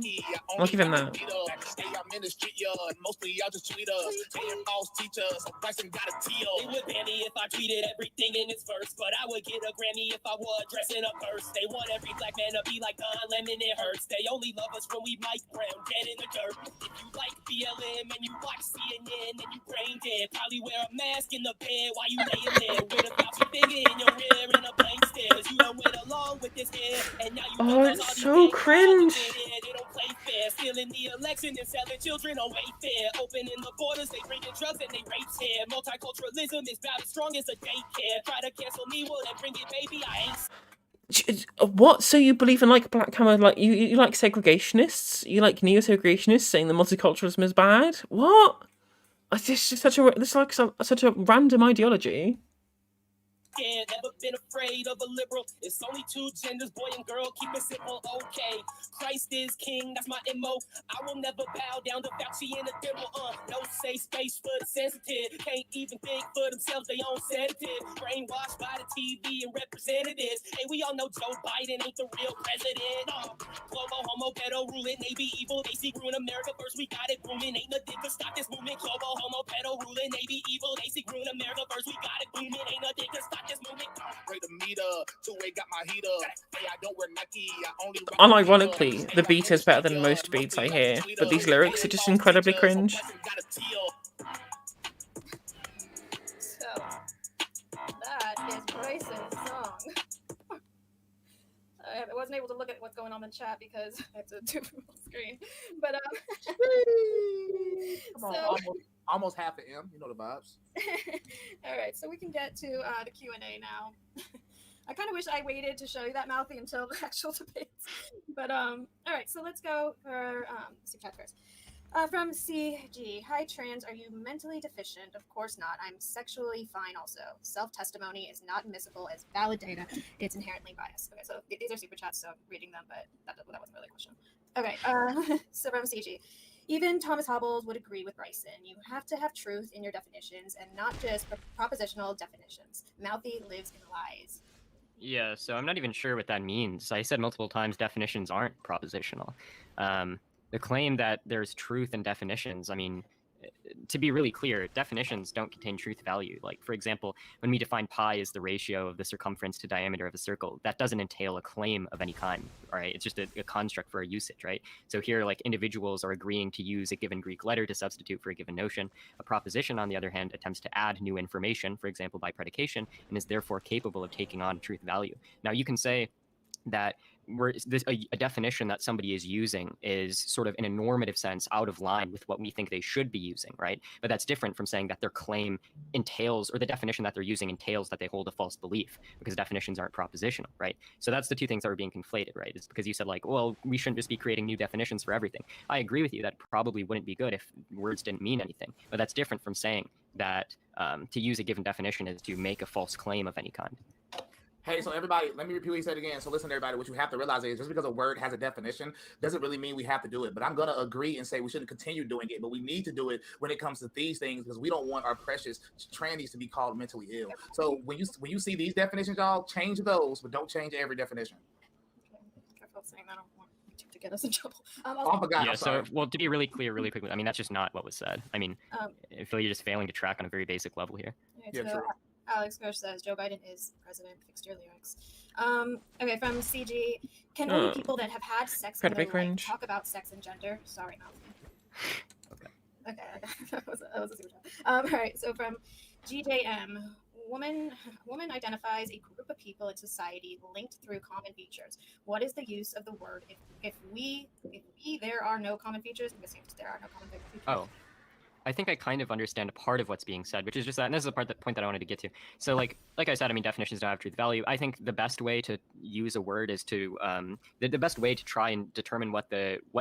I'll give him that. Hey, I'm in the street, yeah, and mostly y'all just tweet us. Hey, and false teachers, so Bryson got a T.O. It would ban me if I tweeted everything in its verse, but I would get a Grammy if I wore a dress in a purse. They want every black man to be like Don Lemon, it hurts. They only love us when we Mike Brown, dead in the dirt. If you like BLM and you watch CNN and you brain dead, probably wear a mask in the bed while you laying there with a Fauci figure in your rear and a blank stare. You done went along with this hair, and now you It's so cringe. They don't play fair, stealing the election and selling children on Wayfair. Opening the borders, they bringing drugs and they rape here. Multiculturalism is about as strong as a daycare. Try to cancel me, well then bring it, baby. I ain't. What? So you believe in like Black Hammer? Like you like segregationists? You like neo-segregationists saying that multiculturalism is bad? What? This is such a random ideology. Yeah, never been afraid of a liberal. It's only two genders, boy and girl. Keep it simple, okay. Christ is king, that's my MO. I will never bow down to Fauci in a demo. No safe space for the sensitive. Can't even think for themselves, they own sedative. Brainwashed by the TV and representatives. Hey, we all know Joe Biden ain't the real president. Global homo pedo ruling, they be evil. They see ruin America first, we got it booming. Ain't nothing to stop this movement. Global homo pedo ruling, they be evil. They see ruin America first, we got it booming. Ain't nothing to stop this movement. Break the meter. Two-way got my heat up. Hey, I don't wear Nike. I only rock Unironically, the beat is better than most beats I hear, but these lyrics are just incredibly cringe. So that is Bryson's song. I wasn't able to look at what's going on in the chat because I have to do full screen. But Come on, so almost half the M. You know the vibes. all right, so we can get to the Q&A now. I kind of wish I waited to show you that, Mouthy, until the actual debates. But all right, so let's go for some chat first. From CG, hi trans, are you mentally deficient? Of course not. I'm sexually fine also. Self-testimony is not admissible as valid data. It's inherently biased. Okay, so these are super chats, so I'm reading them, but that wasn't really a question. Okay. So from CG, even Thomas Hobbles would agree with Bryson. You have to have truth in your definitions and not just propositional definitions. Mouthy lives in lies. Yeah, so I'm not even sure what that means. I said multiple times definitions aren't propositional. The claim that there's truth in definitions, I mean, to be really clear, definitions don't contain truth value. Like, for example, when we define pi as the ratio of the circumference to diameter of a circle, that doesn't entail a claim of any kind, right? It's just a construct for a usage, right? So here, like, individuals are agreeing to use a given Greek letter to substitute for a given notion. A proposition, on the other hand, attempts to add new information, for example, by predication, and is therefore capable of taking on truth value. Now, you can say that a definition that somebody is using is sort of in a normative sense out of line with what we think they should be using, right? But that's different from saying that their claim entails, or the definition that they're using entails that they hold a false belief, because definitions aren't propositional, right? So that's the two things that are being conflated, right? It's because you said, like, well, we shouldn't just be creating new definitions for everything. I agree with you, that probably wouldn't be good if words didn't mean anything, but that's different from saying that to use a given definition is to make a false claim of any kind. Hey, so everybody, let me repeat what he said again. So listen, everybody, what you have to realize is just because a word has a definition doesn't really mean we have to do it. But I'm going to agree and say we shouldn't continue doing it, but we need to do it when it comes to these things because we don't want our precious trannies to be called mentally ill. So when you see these definitions, y'all, change those, but don't change every definition. Careful saying that. I don't want YouTube to get us in trouble. I forgot. Yeah, so, well, to be really clear, really quickly, I mean, that's just not what was said. I mean, I feel you're just failing to track on a very basic level here. Yeah, true. Alex Koch says Joe Biden is president. Fixed your lyrics. Okay, from CG, can only people that have had sex in their life talk about sex and gender? Sorry, Malcolm. Okay. that was a super chat. All right, so from GJM, woman identifies a group of people in society linked through common features. What is the use of the word if we there are no common features? I'm guessing there are no common features. Oh. I think I kind of understand a part of what's being said, which is just that, and this is the point that I wanted to get to. So like I said, I mean, definitions don't have truth value. I think the best way to use a word is to, the best way to try and determine what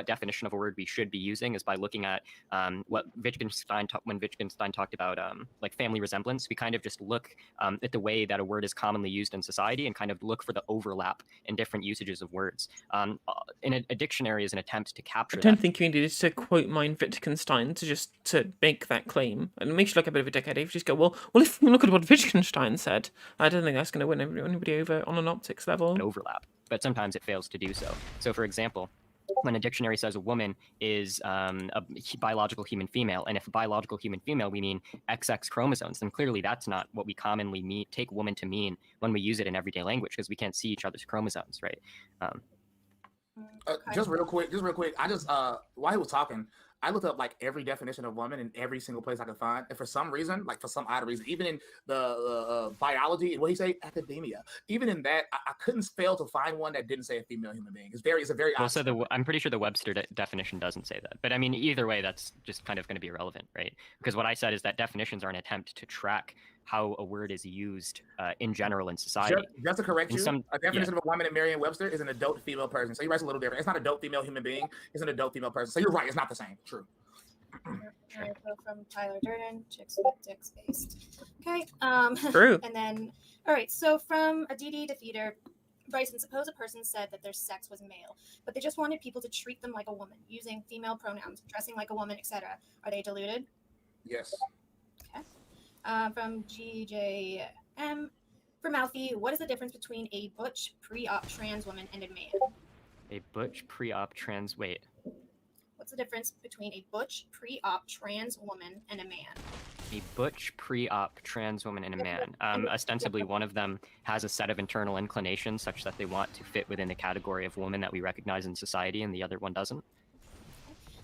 definition of a word we should be using is by looking at what when Wittgenstein talked about like family resemblance. We kind of just look at the way that a word is commonly used in society and kind of look for the overlap in different usages of words. In a dictionary is an attempt to capture that. I don't think you needed to quote mine Wittgenstein to make that claim. And it makes you look a bit of a dickhead if you just go, well, if you look at what Wittgenstein said, I don't think that's going to win anybody over on an optics level. An overlap, but sometimes it fails to do so. So, for example, when a dictionary says a woman is a biological human female, and if a biological human female we mean XX chromosomes, then clearly that's not what we commonly take woman to mean when we use it in everyday language, because we can't see each other's chromosomes, right? Just real quick. I just while he was talking, I looked up like every definition of woman in every single place I could find, and for some reason, like for some odd reason, even in the biology and what he say, academia, even in that, I couldn't fail to find one that didn't say a female human being. It's a very. Well, so I'm pretty sure the Webster definition doesn't say that, but I mean, either way, that's just kind of going to be irrelevant, right? Because what I said is that definitions are an attempt to track how a word is used in general in society. Just to correct you, a definition of a woman in Merriam-Webster is an adult female person. So he writes a little different. It's not adult female human being. It's an adult female person. So you're right. It's not the same. True. From Tyler Durden, chicks with dicks based. Okay. True. And then, all right. So from a DD Defeater, Bryson, suppose a person said that their sex was male, but they just wanted people to treat them like a woman, using female pronouns, dressing like a woman, etc. Are they deluded? Yes. Okay. From GJM, for Mouthy, what is the difference between a butch pre-op trans woman and a man? A butch pre-op trans. Wait. What's the difference between a butch pre-op trans woman and a man? A butch pre-op trans woman and a man. Ostensibly, one of them has a set of internal inclinations such that they want to fit within the category of woman that we recognize in society, and the other one doesn't.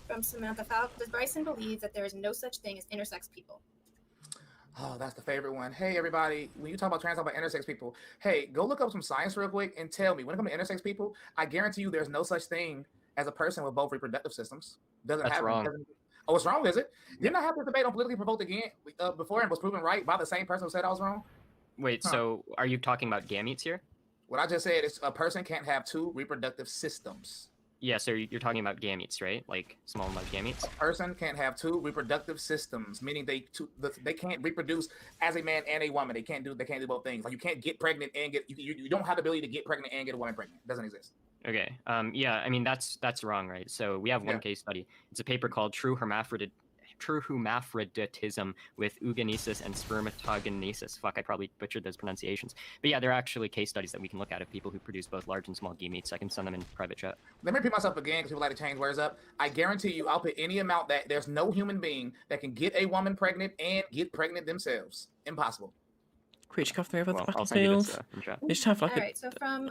From Samantha Falk, does Bryson believe that there is no such thing as intersex people? Oh, that's the favorite one. Hey, everybody, when you talk about trans, talk about intersex people, hey, go look up some science real quick and tell me, when it comes to intersex people, I guarantee you there's no such thing as a person with both reproductive systems. Doesn't That's happen. wrong. Oh, it's wrong, is it? Didn't I have this debate on Politically Provoked again before and was proven right by the same person who said I was wrong? Wait, so are you talking about gametes here? What I just said is a person can't have two reproductive systems. Yeah, so you're talking about gametes, right? Like small and large gametes? A person can't have two reproductive systems, meaning they can't reproduce as a man and a woman. They can't do both things. Like you can't get pregnant and get you don't have the ability to get pregnant and get a woman pregnant. It doesn't exist. Okay. Yeah. I mean, that's wrong, right? So we have one case study. It's a paper called True Hermaphroditism with Oogenesis and Spermatogenesis. Fuck, I probably butchered those pronunciations. But yeah, they're actually case studies that we can look at of people who produce both large and small gametes. I can send them in private chat. Let me repeat myself again because people like to change words up. I guarantee you, I'll put any amount that there's no human being that can get a woman pregnant and get pregnant themselves. Impossible. Creature cough over the I'll battlefield. send you this in chat. You just have like Alright, so from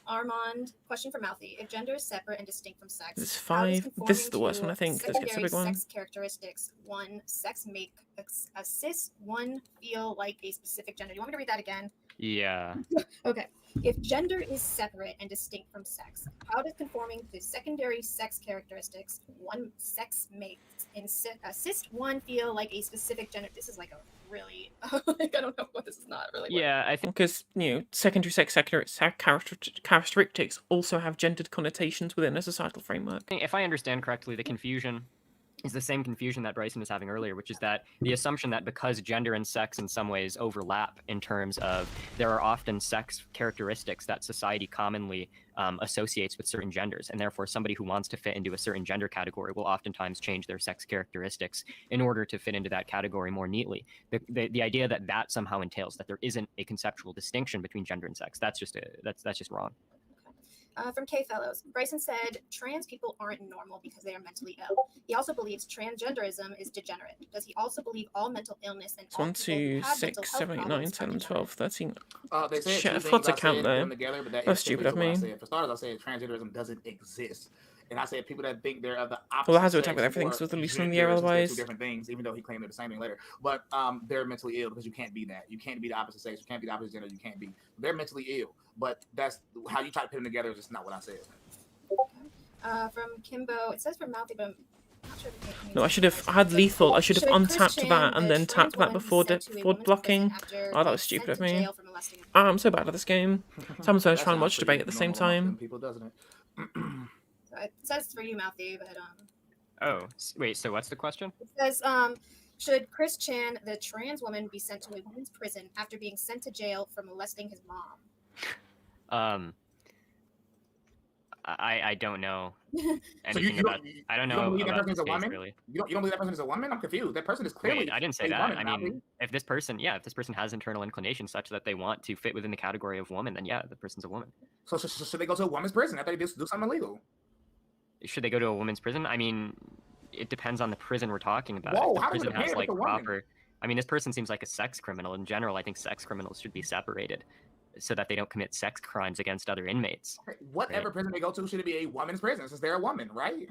Armand, question for Mouthy. If gender is separate and distinct from sex, It's how does 5. This is the conforming worst to one, I think. This gets a secondary big one. sex characteristics, one, sex make a cis one feel like a specific gender? Do you want me to read that again? Yeah. Okay. If gender is separate and distinct from sex, how does conforming to secondary sex characteristics, one sex makes in cis one feel like a specific gender? This is like a really, like, I don't know what this is not really. Yeah, I think Because, secondary sex characteristics also have gendered connotations within a societal framework. if I understand correctly, the confusion is the same confusion that Bryson was having earlier, which is that the assumption that because gender and sex in some ways overlap in terms of there are often sex characteristics that society commonly associates with certain genders, and therefore somebody who wants to fit into a certain gender category will oftentimes change their sex characteristics in order to fit into that category more neatly. The idea that that somehow entails that there isn't a conceptual distinction between gender and sex, that's just wrong. From K Fellows, Bryson said trans people aren't normal because they are mentally ill. He also believes transgenderism is degenerate. Does he also believe all mental illness and all 1, people 2, who have 6, mental 7, health 8, 9, problems 10, are 12, 13. They said Shit, I two forgot things to I count said, there. them together, but that That's is stupid the of reason why I me. said. For starters, I said transgenderism doesn't exist. And I said people that think they're of the opposite Well, that has to attack sex with everything, or so it's loose in the air gender is otherwise. two different things, even though he claimed they're the same thing later. But they're mentally ill because you can't be that. You can't be the opposite sex. You can't be the opposite gender. You can't be. They're mentally ill. But that's how you try to put them together is just not what I said. From Kimbo, it says from Mouthy, but I'm not sure if it means No, I should have had lethal. I should have Should untapped Christian, that and the then trans tapped that woman, be before sent to a before women's blocking. prison after Oh, that being was stupid sent of to me. jail for molesting I'm so bad at this game. Someone's going to That's try and not watch pretty debate at the same normal amongst them time. people, doesn't it? So it says for you, Mouthy, but Oh, wait. So what's the question? it says should Chris Chan, the trans woman, be sent to a women's prison after being sent to jail for molesting his mom? I don't know So anything about. I don't you know don't believe that about person this is a case woman? really. You don't believe that person is a woman? I'm confused. That person is clearly Wait, I didn't say a that. woman, I Mouthy. mean, if this person has internal inclination such that they want to fit within the category of woman, then yeah, the person's a woman. So should they go to a woman's prison after they do something illegal? Should they go to a woman's prison? I mean, it depends on the prison we're talking about. Whoa, If the how does it prison has depend if like it's a woman? proper. I mean, this person seems like a sex criminal. In general, I think sex criminals should be separated so that they don't commit sex crimes against other inmates. Whatever prison they go to, should it be a woman's prison since they're a woman, right?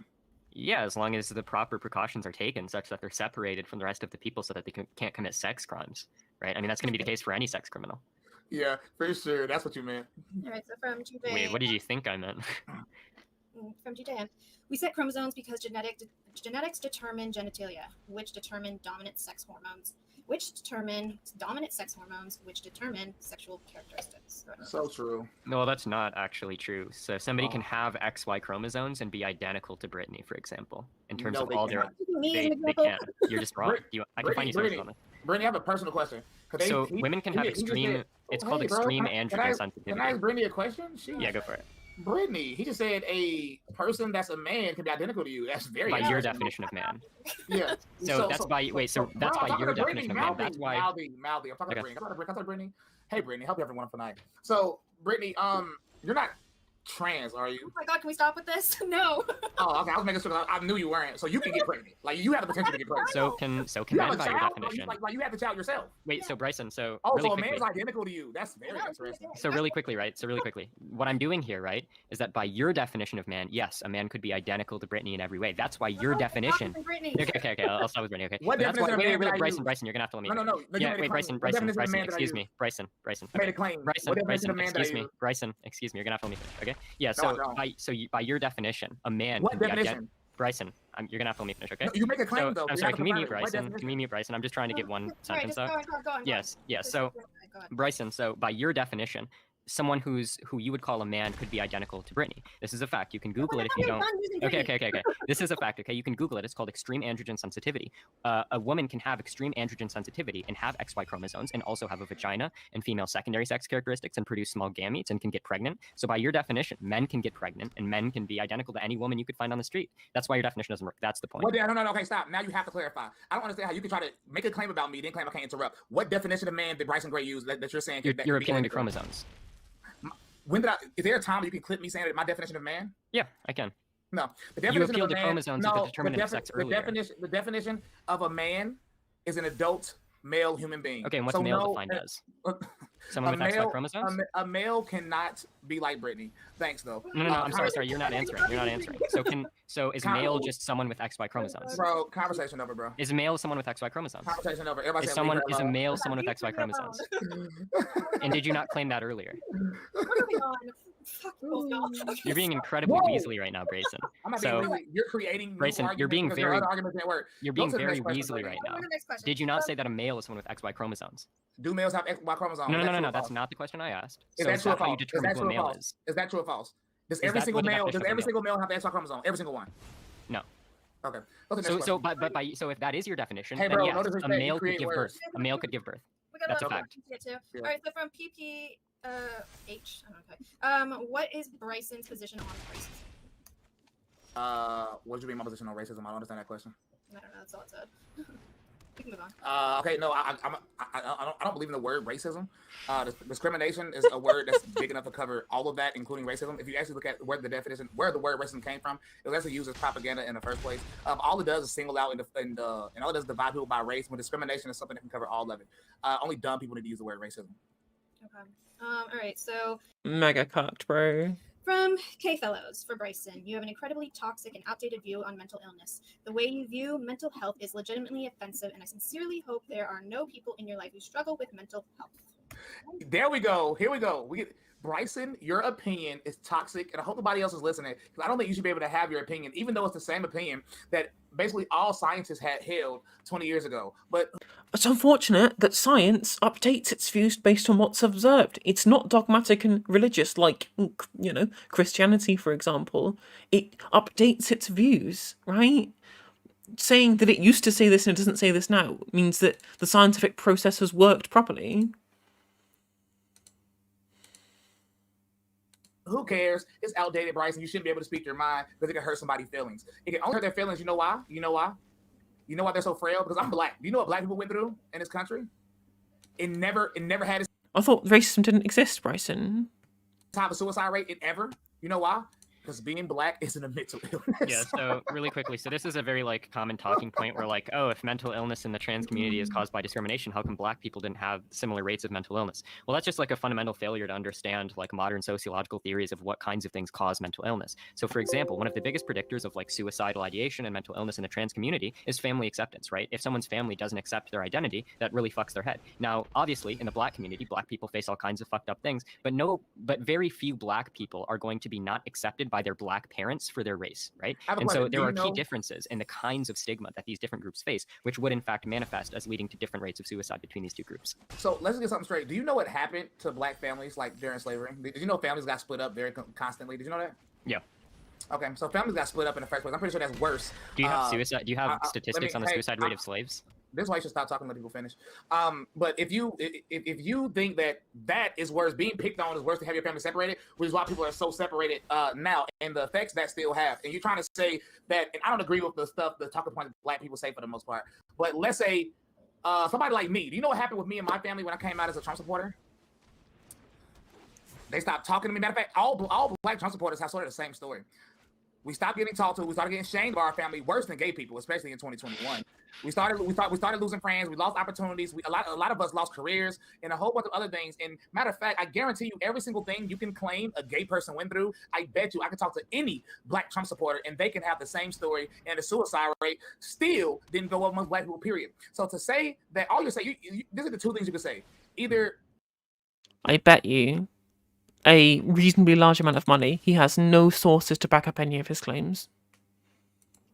Yeah, as long as the proper precautions are taken such that they're separated from the rest of the people so that they can't commit sex crimes, right? I mean, that's going to be the case for any sex criminal. Yeah, for sure. That's what you meant. All right, so from GJ. Wait, what did you think I meant? From GJN, we set chromosomes because genetics determine genitalia, which determine dominant sex hormones, which determine dominant sex hormones, which determine sexual characteristics. So true. No, that's not actually true. So somebody can have XY chromosomes and be identical to Brittany, for example, in terms No, of they all their. cannot. They can. You're just wrong. I can find you sources on this. Brittany, I have a personal question. So women can have he just extreme. said- It's Oh, called hey, bro, extreme can I androgen Can I sensitivity. ask Brittany a question? Yeah, go for it. Brittany, he just said a person that's a man can be identical to you. That's very By your interesting. definition of man. Yeah. So that's by bro, I'm by talking your to Brittany, definition of man. That's why. Mouthy. I'm talking Okay. to Brittany. I'm talking to Brittany. Hey, Brittany, help everyone tonight. So, Brittany, you're not trans, are you? Oh my god, can we stop with this? No. Oh, okay. I was making sure. I knew you weren't. So you can get pregnant. Like you have the potential to get pregnant. So can You men have a by your child. definition. Like you have the child yourself. Wait, so Bryson, so Oh, really so a quickly. man's identical to you. That's very interesting. So really quickly, right? So really quickly, what I'm doing here, right, is that by your definition of man, yes, a man could be identical to Brittany in every way. That's why your definition. Okay. I'll stop with Brittany. Okay. What But that's definition wait, of man did I Bryson, use? Bryson, you're gonna have to let me. No. Yeah, wait, Bryson, excuse me, Bryson. Made Okay. a claim. Bryson, What definition of man did I excuse me, use? Bryson, excuse me, you're gonna have to let me finish, okay? Yeah, No, I so don't. by your definition, a man What can be definition? Bryson, you're gonna have to let me finish, okay? No, you make a claim So, though. I'm You sorry, have to can we confirm mute it. What Bryson? Can definition? we mute Bryson? I'm just trying to get one Sorry, sentence just out. go on. Yes. So Go on. Bryson, so by your definition, someone who you would call a man could be identical to Britney. This is a fact. You can Google it if you don't. Okay. This is a fact. Okay, you can Google it. It's called extreme androgen sensitivity. A woman can have extreme androgen sensitivity and have XY chromosomes and also have a vagina and female secondary sex characteristics and produce small gametes and can get pregnant. So by your definition, men can get pregnant and men can be identical to any woman you could find on the street. That's why your definition doesn't work. That's the point. Well, no. Okay, stop. Now you have to clarify. I don't understand how you can try to make a claim about me, then claim I can't interrupt. What definition of man did Bryson Gray use that you're saying? You're appealing to chromosomes. Is there a time you can clip me saying that my definition of man? Yeah, I can. No, the You definition appealed of a to man, chromosomes with the determinant of sex earlier. The definition of a man is an adult male human being. Okay, and what's male defined as? Someone with XY chromosomes? A male cannot be like Britney. Thanks, though. No, I'm sorry. You're not answering. So is male just someone with XY chromosomes? Bro, conversation over, bro. Is male someone with XY chromosomes? Conversation over. Everybody Is a male someone with XY chromosomes? And did you not claim that earlier? Moving on. Fuck both y'all. You're being incredibly weaselly right now, Brayson. I'm not being weaselly. You're creating. Brayson, you're being very weaselly weaselly right now. Did you not say that a male is someone with XY chromosomes? Do males have XY chromosomes? No. That's not the question I asked. Is so that true or how you false? determine who a male is? Is that true or false? Does every single male have the XY chromosome? Every single one? No. Okay. So if that is your definition, hey, then bro, yes, a male could give birth. A male could give birth. That's a fact. All right. So from PP. H. What is Bryson's position on racism? What do you mean my position on racism? I don't understand that question. I don't know. That's all it said. We can move on. Okay, no, I don't believe in the word racism. Discrimination is a word that's big enough to cover all of that, including racism. If you actually look at where the word racism came from, it was actually used as propaganda in the first place. All it does is single out and all it does is divide people by race. When discrimination is something that can cover all of it. Only dumb people need to use the word racism. Okay. All right. So mega cut, bro. From K Fellows for Bryson, you have an incredibly toxic and outdated view on mental illness. The way you view mental health is legitimately offensive, and I sincerely hope there are no people in your life who struggle with mental health. There we go. Here we go. Bryson, your opinion is toxic, and I hope nobody else is listening, because I don't think you should be able to have your opinion, even though it's the same opinion that basically all scientists had held 20 years ago. But it's unfortunate that science updates its views based on what's observed. It's not dogmatic and religious like, Christianity, for example. It updates its views, right? Saying that it used to say this and it doesn't say this now means that the scientific process has worked properly. Who cares? It's outdated, Bryson. You shouldn't be able to speak your mind because it can hurt somebody's feelings. It can only hurt their feelings. You know why? You know why they're so frail? Because I'm black. Do you know what black people went through in this country? It never had its I thought racism didn't exist, Bryson. type of suicide rate in ever. You know why? Because being black isn't a mental illness. Yeah, so really quickly, so this is a very common talking point where if mental illness in the trans community is caused by discrimination, how come black people didn't have similar rates of mental illness? Well, that's just a fundamental failure to understand modern sociological theories of what kinds of things cause mental illness. So for example, one of the biggest predictors of suicidal ideation and mental illness in the trans community is family acceptance, right? If someone's family doesn't accept their identity, that really fucks their head. Now, obviously, in the black community, black people face all kinds of fucked up things, but very few black people are going to be not accepted by their black parents for their race, right? And so there are key differences in the kinds of stigma that these different groups face, which would in fact manifest as leading to different rates of suicide between these two groups. So let's get something straight. Do you know what happened to black families during slavery? Did you know families got split up very constantly? Did you know that? Yeah. Okay, so families got split up in the first place. I'm pretty sure that's worse. Do you have suicide? Do you have statistics on the suicide rate of slaves? This is why you should stop talking and let people finish. But if you think that is worse, being picked on is worse than having your family separated, which is why people are so separated now, and the effects that still have. And you're trying to say that, and I don't agree with the talking points black people say for the most part. But let's say somebody like me. Do you know what happened with me and my family when I came out as a Trump supporter? They stopped talking to me. Matter of fact, all black Trump supporters have sort of the same story. We stopped getting talked to. We started getting shamed by our family worse than gay people, especially in 2021. We started losing friends. We lost opportunities. A lot of us lost careers and a whole bunch of other things. And matter of fact, I guarantee you, every single thing you can claim a gay person went through, I bet you I can talk to any black Trump supporter and they can have the same story, and the suicide rate still didn't go up amongst black people, period. So to say that, all you're saying, these are the two things you can say. Either I bet you a reasonably large amount of money, he has no sources to back up any of his claims.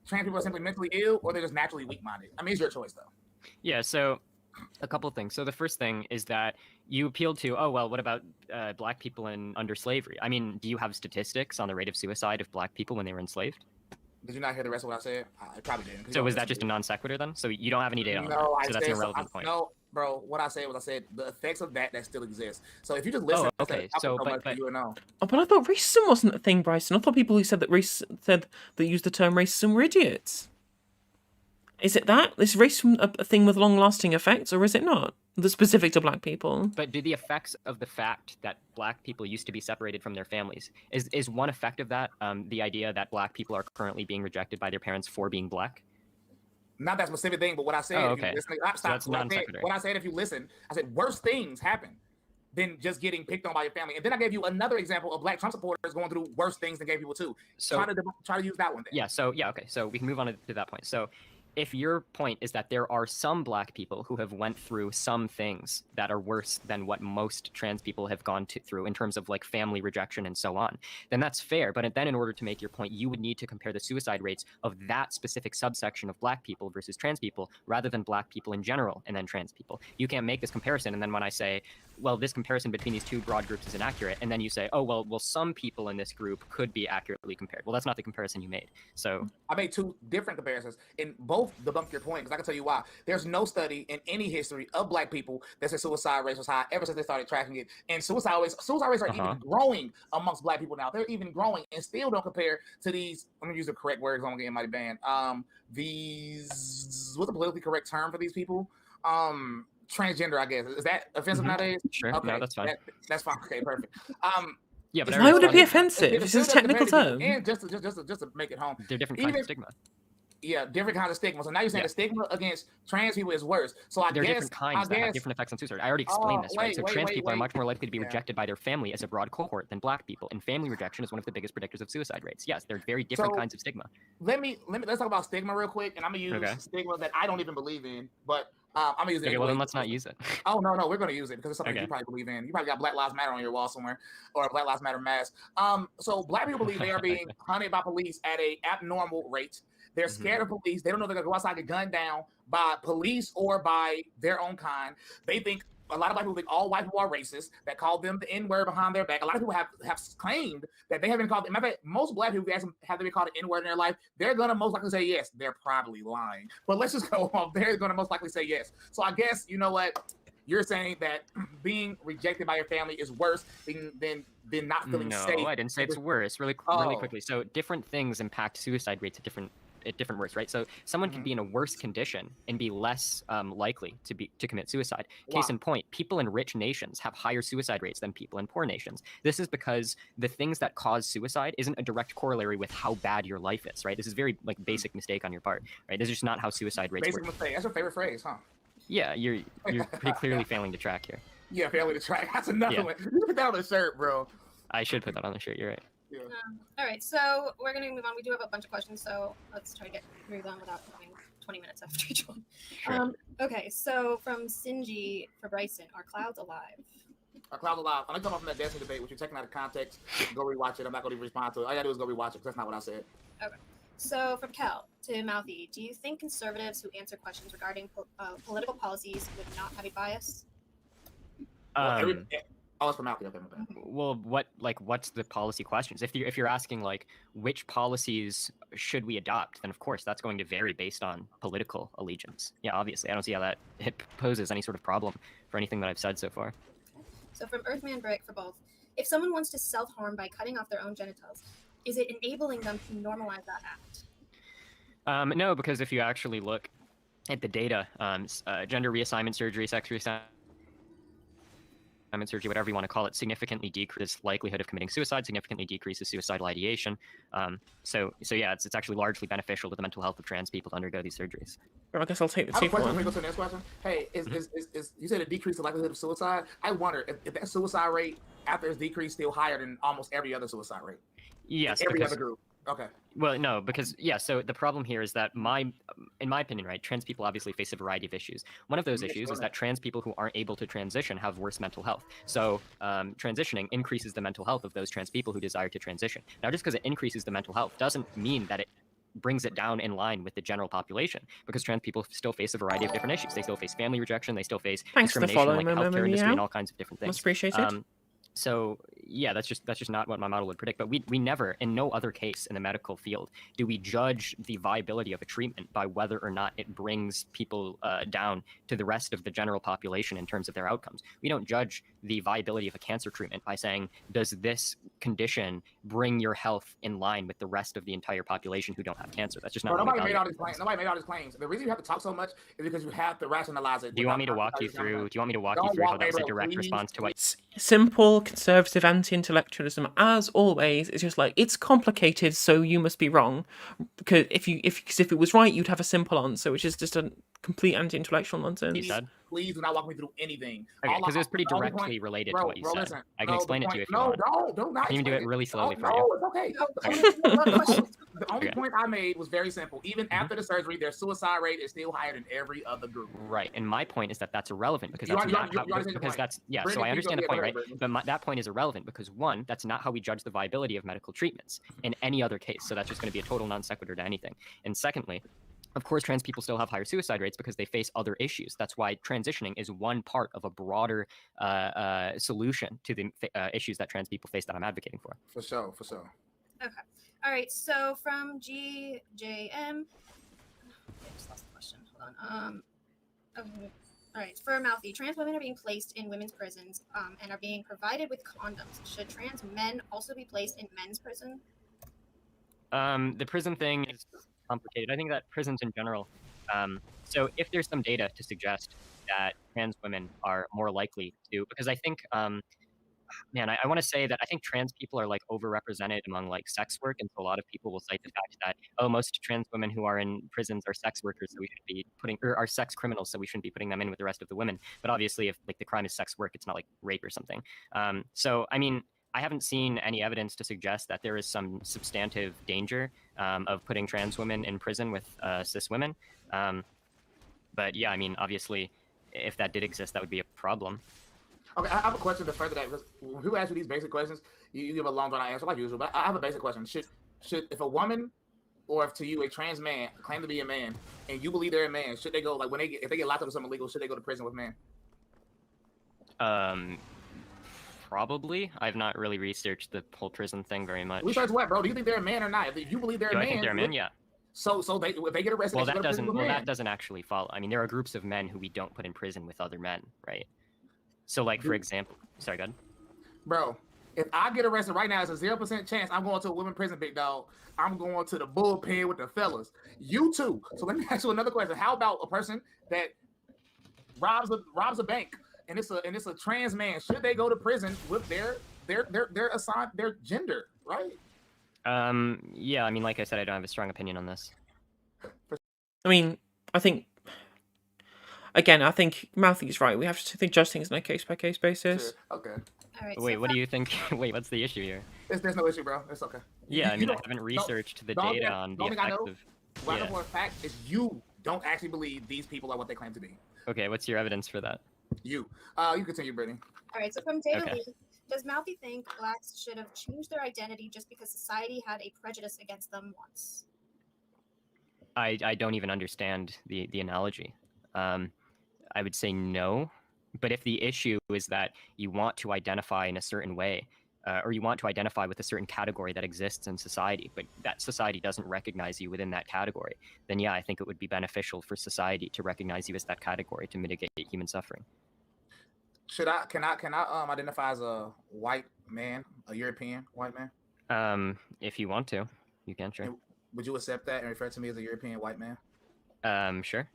Trans people are simply mentally ill, or they're just naturally weak-minded. I mean, it's your choice, though. Yeah, so A couple of things. So the first thing is that you appealed to, oh, well, what about black people under slavery? I mean, do you have statistics on the rate of suicide of black people when they were enslaved? Did you not hear the rest of what I said? I probably didn't. So was that just a non sequitur then? So you don't have any data on that. No, So that's an irrelevant point. No, bro. What I said was I said the effects of that still exist. So if you just listen, okay. So you would know. Oh, but I thought racism wasn't a thing, Bryson. I thought people who said that used the term racism were idiots. Is it that? Is racism a thing with long-lasting effects, or is it not? That's specific to black people. But do the effects of the fact that black people used to be separated from their families, is one effect of that the idea that black people are currently being rejected by their parents for being black? Not that specific thing, but what I said, okay. What I said, if you listen, I said worse things happen than just getting picked on by your family. And then I gave you another example of black Trump supporters going through worse things than gay people too. So try to use that one then. Yeah, okay. So we can move on to that point. So if your point is that there are some black people who have went through some things that are worse than what most trans people have gone through in terms of like family rejection and so on, then that's fair. But then in order to make your point, you would need to compare the suicide rates of that specific subsection of black people versus trans people rather than black people in general and then trans people. You can't make this comparison. And then when I say, well, this comparison between these two broad groups is inaccurate, and then you say, oh, well, some people in this group could be accurately compared. Well, that's not the comparison you made. So I made two different comparisons, and both debunk your point, because I can tell you why. There's no study in any history of black people that says suicide rates was high ever since they started tracking it. And suicide rates are even growing amongst black people now. They're even growing and still don't compare to these, I'm gonna use the correct words, I'm gonna get mighty banned. What's the politically correct term for these people? Transgender, I guess. Is that offensive nowadays? Sure. Okay, no, that's fine. That's fine. Okay, perfect. Yeah, but why would it be offensive? This is a technical term. And just to make it home, they're different kinds of stigma. Yeah, different kinds of stigma. So now you're saying the stigma against trans people is worse. So I guess different kinds that have different effects on suicide. I already explained this, right? So trans people are much more likely to be rejected by their family as a broad cohort than black people, and family rejection is one of the biggest predictors of suicide rates. Yes, they're very different kinds of stigma. Let's talk about stigma real quick, and I'm gonna use stigma that I don't even believe in, but I'm gonna use it. Okay, well then let's not use it. Oh no, we're gonna use it because it's something you probably believe in. You probably got Black Lives Matter on your wall somewhere, or a Black Lives Matter mask. So black people believe they are being hunted by police at a abnormal rate. They're scared of police. They don't know they're gonna go outside and get gunned down by police or by their own kind. They think a lot of black people think all white people are racist, that call them the N-word behind their back. A lot of people have claimed that they haven't called. Matter of fact, most black people, if you ask them, have they been called an N-word in their life? They're gonna most likely say yes. They're probably lying, but let's just go off. They're gonna most likely say yes. So I guess you know what you're saying, that being rejected by your family is worse than not feeling safe. No, I didn't say it's worse. Really quickly. So different things impact suicide rates at different rates, right? So someone can be in a worse condition and be less likely to commit suicide. Case in point, people in rich nations have higher suicide rates than people in poor nations. This is because the things that cause suicide isn't a direct corollary with how bad your life is, right? This is very basic mistake on your part, right? This is just not how suicide rates work. Basic mistake. That's your favorite phrase, huh? Yeah, you're pretty clearly failing to track here. Yeah, failing to track. That's another one. You put that on the shirt, bro. I should put that on the shirt. You're right. Yeah. All right, so we're going to move on. We do have a bunch of questions, so let's try to get through them without going 20 minutes after each one. Sure. Okay, so from Sinji for Bryson, are clouds alive? Are clouds alive? I'm going to come up from that Destiny debate, which you're taking out of context. Go rewatch it. I'm not going to respond to it. All I got to do is go rewatch it, because that's not what I said. Okay. So from Kel to Mouthy, do you think conservatives who answer questions regarding political policies would not have a bias? It's from Mouthy. Okay, my bad. Well, what's the policy questions? If you're asking like which policies should we adopt, then of course that's going to vary based on political allegiance. Yeah, obviously, I don't see how that poses any sort of problem for anything that I've said so far. So from Earthman Brick for both, if someone wants to self-harm by cutting off their own genitals, is it enabling them to normalize that act? No, because if you actually look at the data, gender reassignment surgery, sex reassignment surgery, whatever you want to call it, significantly decreases likelihood of committing suicide, significantly decreases suicidal ideation. So yeah, it's actually largely beneficial to the mental health of trans people to undergo these surgeries. Well, I guess I'll take the two. one. Go to the next question. Hey, is you said it decreased the likelihood of suicide? I wonder if that suicide rate after it's decreased still higher than almost every other suicide rate. Yes, every other group. Okay. Well, no, because so the problem here is that in my opinion, right, trans people obviously face a variety of issues. One of those issues is that trans people who aren't able to transition have worse mental health. So transitioning increases the mental health of those trans people who desire to transition. Now, just because it increases the mental health doesn't mean that it brings it down in line with the general population, because trans people still face a variety of different issues. They still face family rejection. They still face Thanks for the discrimination in follow, like the healthcare industry and Meow. all kinds of different things. Much appreciated. So yeah, that's just not what my model would predict. But we never, in no other case in the medical field, do we judge the viability of a treatment by whether or not it brings people down to the rest of the general population in terms of their outcomes. We don't judge the viability of a cancer treatment by saying, does this condition bring your health in line with the rest of the entire population who don't have cancer? That's just not. Nobody made all these claims. Nobody made all these claims. The reason you have to talk so much is because you have to rationalize it. Do you want me to walk you through? How that was a direct response to what? Simple conservative anti-intellectualism, as always. It's just like, it's complicated, so you must be wrong. Because if it was right, you'd have a simple answer, which is just a complete anti-intellectual nonsense. Please do not walk me through anything. Okay, because it was pretty directly related to what you said. Listen, I can explain it to you if you want. Don't. I can even do it really slowly for you. No, it's okay. The only point I made was very simple. Even after the surgery, their suicide rate is still higher than every other group. Right, and my point is that that's irrelevant because that's not because that's so I understand the point, right? But that point is irrelevant because one, that's not how we judge the viability of medical treatments in any other case. So that's just going to be a total non sequitur to anything. And secondly, of course, trans people still have higher suicide rates because they face other issues. That's why transitioning is one part of a broader solution to the issues that trans people face that I'm advocating for. For sure. Okay. All right. So from GJM, I just lost the question. Hold on. All right. For Mouthy, trans women are being placed in women's prisons and are being provided with condoms. Should trans men also be placed in men's prison? The prison thing is complicated. I think that prisons in general. So if there's some data to suggest that trans women are more likely to, because I think, I want to say that I think trans people are like overrepresented among like sex work, and so a lot of people will cite the fact that most trans women who are in prisons are sex workers, so we should be are sex criminals, so we shouldn't be putting them in with the rest of the women. But obviously, if like the crime is sex work, it's not like rape or something. So I mean, I haven't seen any evidence to suggest that there is some substantive danger of putting trans women in prison with cis women. But yeah, I mean, obviously, if that did exist, that would be a problem. Okay, I have a question to further that, because who asked you these basic questions? You give a long drawn answer like usual, but I have a basic question. Should if a woman or if to you a trans man claim to be a man and you believe they're a man, should they go like if they get locked up with something illegal, should they go to prison with men? Probably. I've not really researched the whole prison thing very much. Research what, bro? Do you think they're a man or not? If you believe they're a man, I think they're a man, yeah. So if they get arrested, well, that doesn't actually follow. I mean, there are groups of men who we don't put in prison with other men, right? So, like, for example, sorry, go ahead. Bro, if I get arrested right now, it's a 0% chance I'm going to a women's prison, big dog. I'm going to the bullpen with the fellas. You too. So let me ask you another question. How about a person that robs a bank and it's a trans man? Should they go to prison with their assigned their gender, right? Yeah, I mean, like I said, I don't have a strong opinion on this. I mean, I think Mouthy's right. We have to judge things on a case-by-case basis. Sure. Okay. All right. Wait, what do you think? Wait, what's the issue here? There's no issue, bro. It's okay. Yeah, I mean, I haven't researched the data on the effect of... What I know for a fact is you don't actually believe these people are what they claim to be. Okay, what's your evidence for that? You continue, Brittany. All right, so from Data Okay. Lee, does Mouthy think blacks should have changed their identity just because society had a prejudice against them once? I don't even understand the analogy. I would say no, but if the issue is that you want to identify in a certain way, or you want to identify with a certain category that exists in society, but that society doesn't recognize you within that category, then yeah, I think it would be beneficial for society to recognize you as that category to mitigate human suffering. Can I identify as a white man, a European white man? If you want to, you can, sure. Would you accept that and refer to me as a European white man? Sure.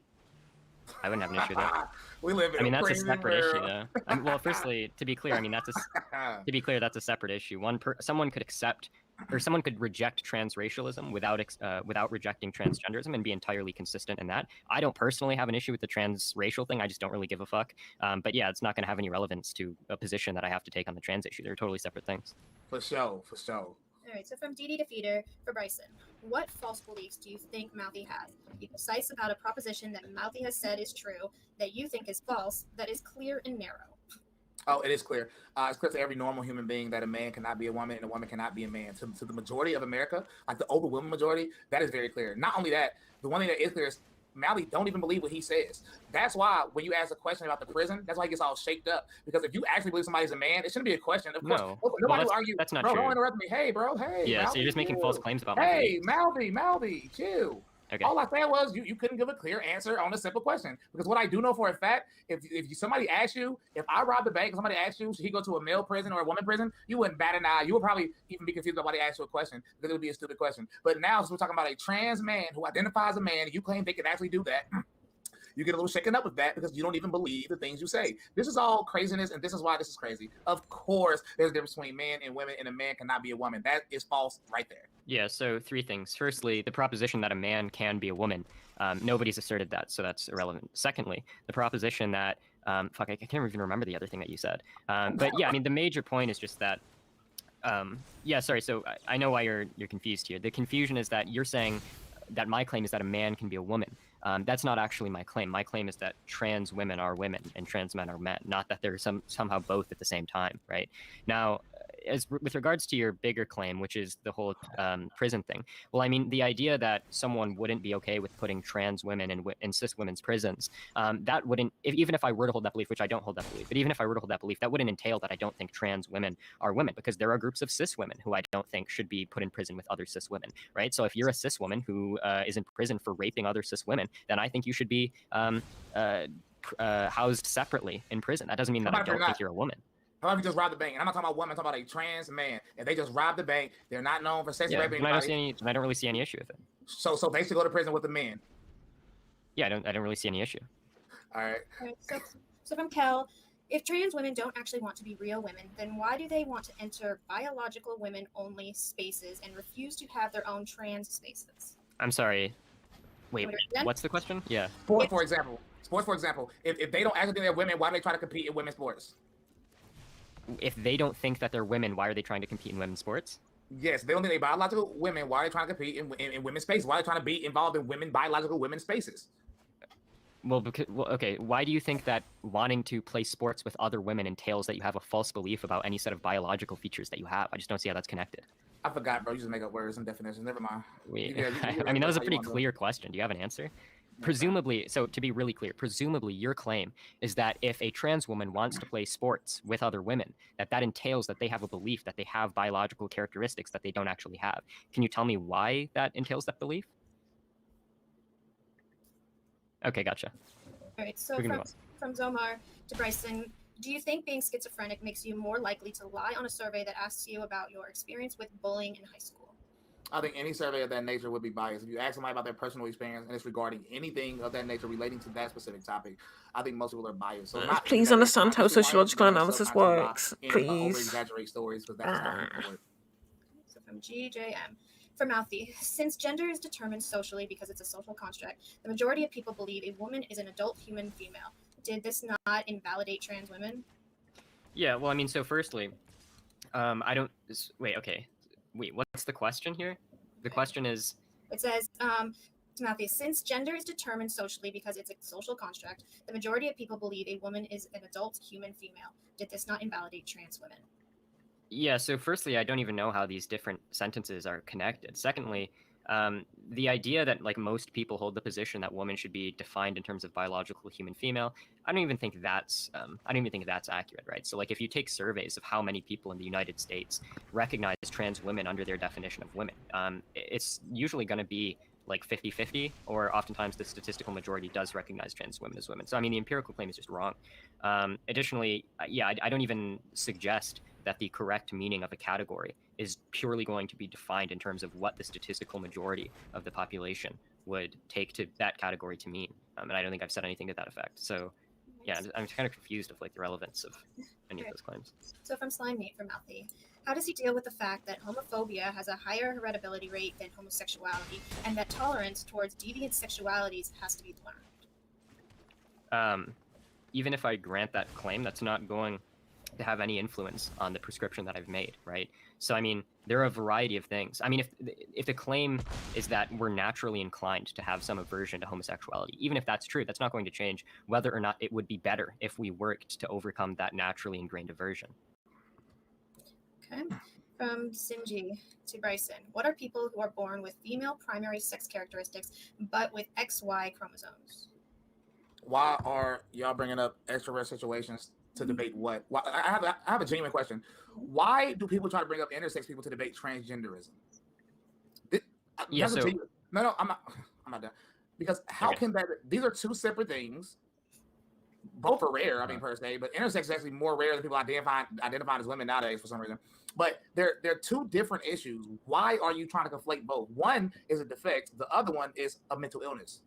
I wouldn't have an issue with that. We live in that's a separate issue, though. Well, firstly, to be clear, I mean, that's a separate issue. Someone could accept, or someone could reject transracialism without rejecting transgenderism and be entirely consistent in that. I don't personally have an issue with the transracial thing. I just don't really give a fuck. But yeah, it's not going to have any relevance to a position that I have to take on the trans issue. They're totally separate things. For sure. All right, so from Dee Dee Defeater for Bryson, what false beliefs do you think Mouthy has? Be precise about a proposition that Mouthy has said is true, that you think is false, that is clear and narrow. Oh, it is clear. It's clear to every normal human being that a man cannot be a woman and a woman cannot be a man. To the majority of America, like the overwhelming majority, that is very clear. Not only that, the one thing that is clear is Mally don't even believe what he says. That's why when you ask a question about the prison, that's why he gets all shaped up. Because if you actually believe somebody's a man, it shouldn't be a question. Of course, No. nobody Well, will argue. that's not bro, true. don't interrupt me. Hey, bro. Hey. Yeah, so Malby, you're just making false chill. claims about my Hey, beliefs. Malby, chill. Okay. All I said was you couldn't give a clear answer on a simple question. Because what I do know for a fact, if somebody asks you, if I robbed the bank and somebody asked you, should he go to a male prison or a woman prison, you wouldn't bat an eye. You would probably even be confused about why they asked you a question because it would be a stupid question. But now, since we're talking about a trans man who identifies as a man, and you claim they can actually do that, you get a little shaken up with that because you don't even believe the things you say. This is all craziness, and this is why this is crazy. Of course, there's a difference between men and women, and a man cannot be a woman. That is false right there. Yeah, so 3 things. Firstly, the proposition that a man can be a woman. Nobody's asserted that, so that's irrelevant. Secondly, the proposition that, I can't even remember the other thing that you said. But yeah, I mean, the major point is just that, so I know why you're confused here. The confusion is that you're saying that my claim is that a man can be a woman. That's not actually my claim. My claim is that trans women are women and trans men are men, not that they're somehow both at the same time, right? Now, with regards to your bigger claim, which is the whole prison thing, well, I mean, the idea that someone wouldn't be okay with putting trans women in cis women's prisons, that wouldn't, even if I were to hold that belief, which I don't hold that belief, but even if I were to hold that belief, that wouldn't entail that I don't think trans women are women, because there are groups of cis women who I don't think should be put in prison with other cis women, right? So if you're a cis woman who is in prison for raping other cis women, then I think you should be housed separately in prison. That doesn't mean that I don't think you're a woman. How about if you just rob the bank? And I'm not talking about women, I'm talking about a trans man. If they just rob the bank, they're not known for sex raping anybody. I don't really see any issue with it. So basically go to prison with the men. Yeah, I don't really see any issue. All right. So from Kel, if trans women don't actually want to be real women, then why do they want to enter biological women-only spaces and refuse to have their own trans spaces? I'm sorry. Wait, what's the question? Yeah. Sports, for example. If they don't actually think they're women, why do they try to compete in women's sports? If they don't think that they're women, why are they trying to compete in women's sports? Yes, they don't think they're biological women. Why are they trying to compete in women's spaces? Why are they trying to be involved in biological women's spaces? Well, okay. Why do you think that wanting to play sports with other women entails that you have a false belief about any set of biological features that you have? I just don't see how that's connected. I forgot, bro. You just make up words and definitions. Never mind. I mean, that was a pretty clear question. Do you have an answer? Presumably, so to be really clear, presumably your claim is that if a trans woman wants to play sports with other women, that entails that they have a belief that they have biological characteristics that they don't actually have. Can you tell me why that entails that belief? Okay, gotcha. All right, so from Zomar to Bryson, do you think being schizophrenic makes you more likely to lie on a survey that asks you about your experience with bullying in high school? I think any survey of that nature would be biased. If you ask somebody about their personal experience and it's regarding anything of that nature relating to that specific topic, I think most people are biased. So please understand how sociological analysis works. Please. Over-exaggerate stories because that's not going to work. So from GJM. For Mouthy, since gender is determined socially because it's a social construct, the majority of people believe a woman is an adult human female. Did this not invalidate trans women? Yeah, well, I mean, so firstly, I don't... Wait, okay. Wait, what's the question here? The question is... It says, Mouthy, since gender is determined socially because it's a social construct, the majority of people believe a woman is an adult human female. Did this not invalidate trans women? Yeah, so firstly, I don't even know how these different sentences are connected. Secondly, the idea that like most people hold the position that women should be defined in terms of biological human female, I don't even think that's accurate, right? So like if you take surveys of how many people in the United States recognize trans women under their definition of women, it's usually going to be like 50-50, or oftentimes the statistical majority does recognize trans women as women. So I mean, the empirical claim is just wrong. Additionally, yeah, I don't even suggest that the correct meaning of a category is purely going to be defined in terms of what the statistical majority of the population would take to that category to mean. And I don't think I've said anything to that effect. So yeah, I'm kind of confused of like the relevance of any of those claims. So from Slime Mate from Mouthy, how does he deal with the fact that homophobia has a higher heritability rate than homosexuality, and that tolerance towards deviant sexualities has to be learned? Even if I grant that claim, that's not going... to have any influence on the prescription that I've made, right? So I mean, there are a variety of things. I mean, if the claim is that we're naturally inclined to have some aversion to homosexuality, even if that's true, that's not going to change whether or not it would be better if we worked to overcome that naturally ingrained aversion. Okay. From Sinji to Bryson, what are people who are born with female primary sex characteristics but with XY chromosomes? Why are y'all bringing up extra rare situations to debate what? Why, I have a genuine question. Why do people try to bring up intersex people to debate transgenderism? Yeah, That's a so- genuine- no, I'm not done. Because how Okay. can that? These are two separate things. Both are rare, I mean, per se, but intersex is actually more rare than people identifying as women nowadays for some reason. But they're two different issues. Why are you trying to conflate both? One is a defect, the other one is a mental illness.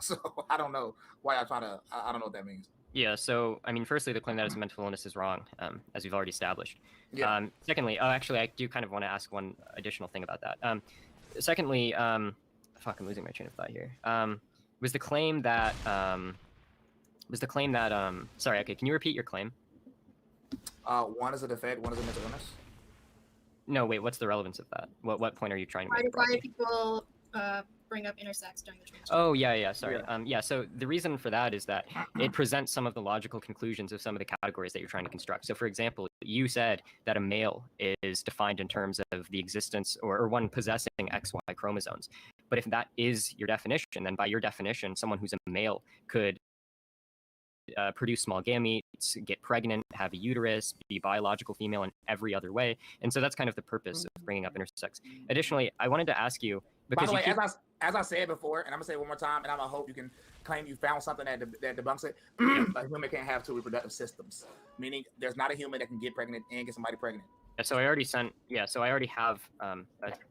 So I don't know why I try to. I don't know what that means. Yeah, so I mean, firstly, the claim that it's a mental illness is wrong, as we've already established. Yeah. Secondly, actually, I do kind of want to ask one additional thing about that. Secondly, fuck, I'm losing my train of thought here. Was the claim that sorry, okay, can you repeat your claim? One is a defect, one is a mental illness. No, wait, what's the relevance of that? What point are you trying to make? Why do people bring up intersex during the transition? Oh, yeah, sorry. So the reason for that is that it presents some of the logical conclusions of some of the categories that you're trying to construct. So, for example, you said that a male is defined in terms of the existence or one possessing XY chromosomes. But if that is your definition, then by your definition, someone who's a male could produce small gametes, get pregnant, have a uterus, be biological female in every other way. And so that's kind of the purpose of bringing up intersex. Additionally, I wanted to ask you, because By the way, as I said before, and I'm gonna say it one more time, and I'm gonna hope you can claim you found something that debunks it. A human can't have two reproductive systems, meaning there's not a human that can get pregnant and get somebody pregnant. So I already have a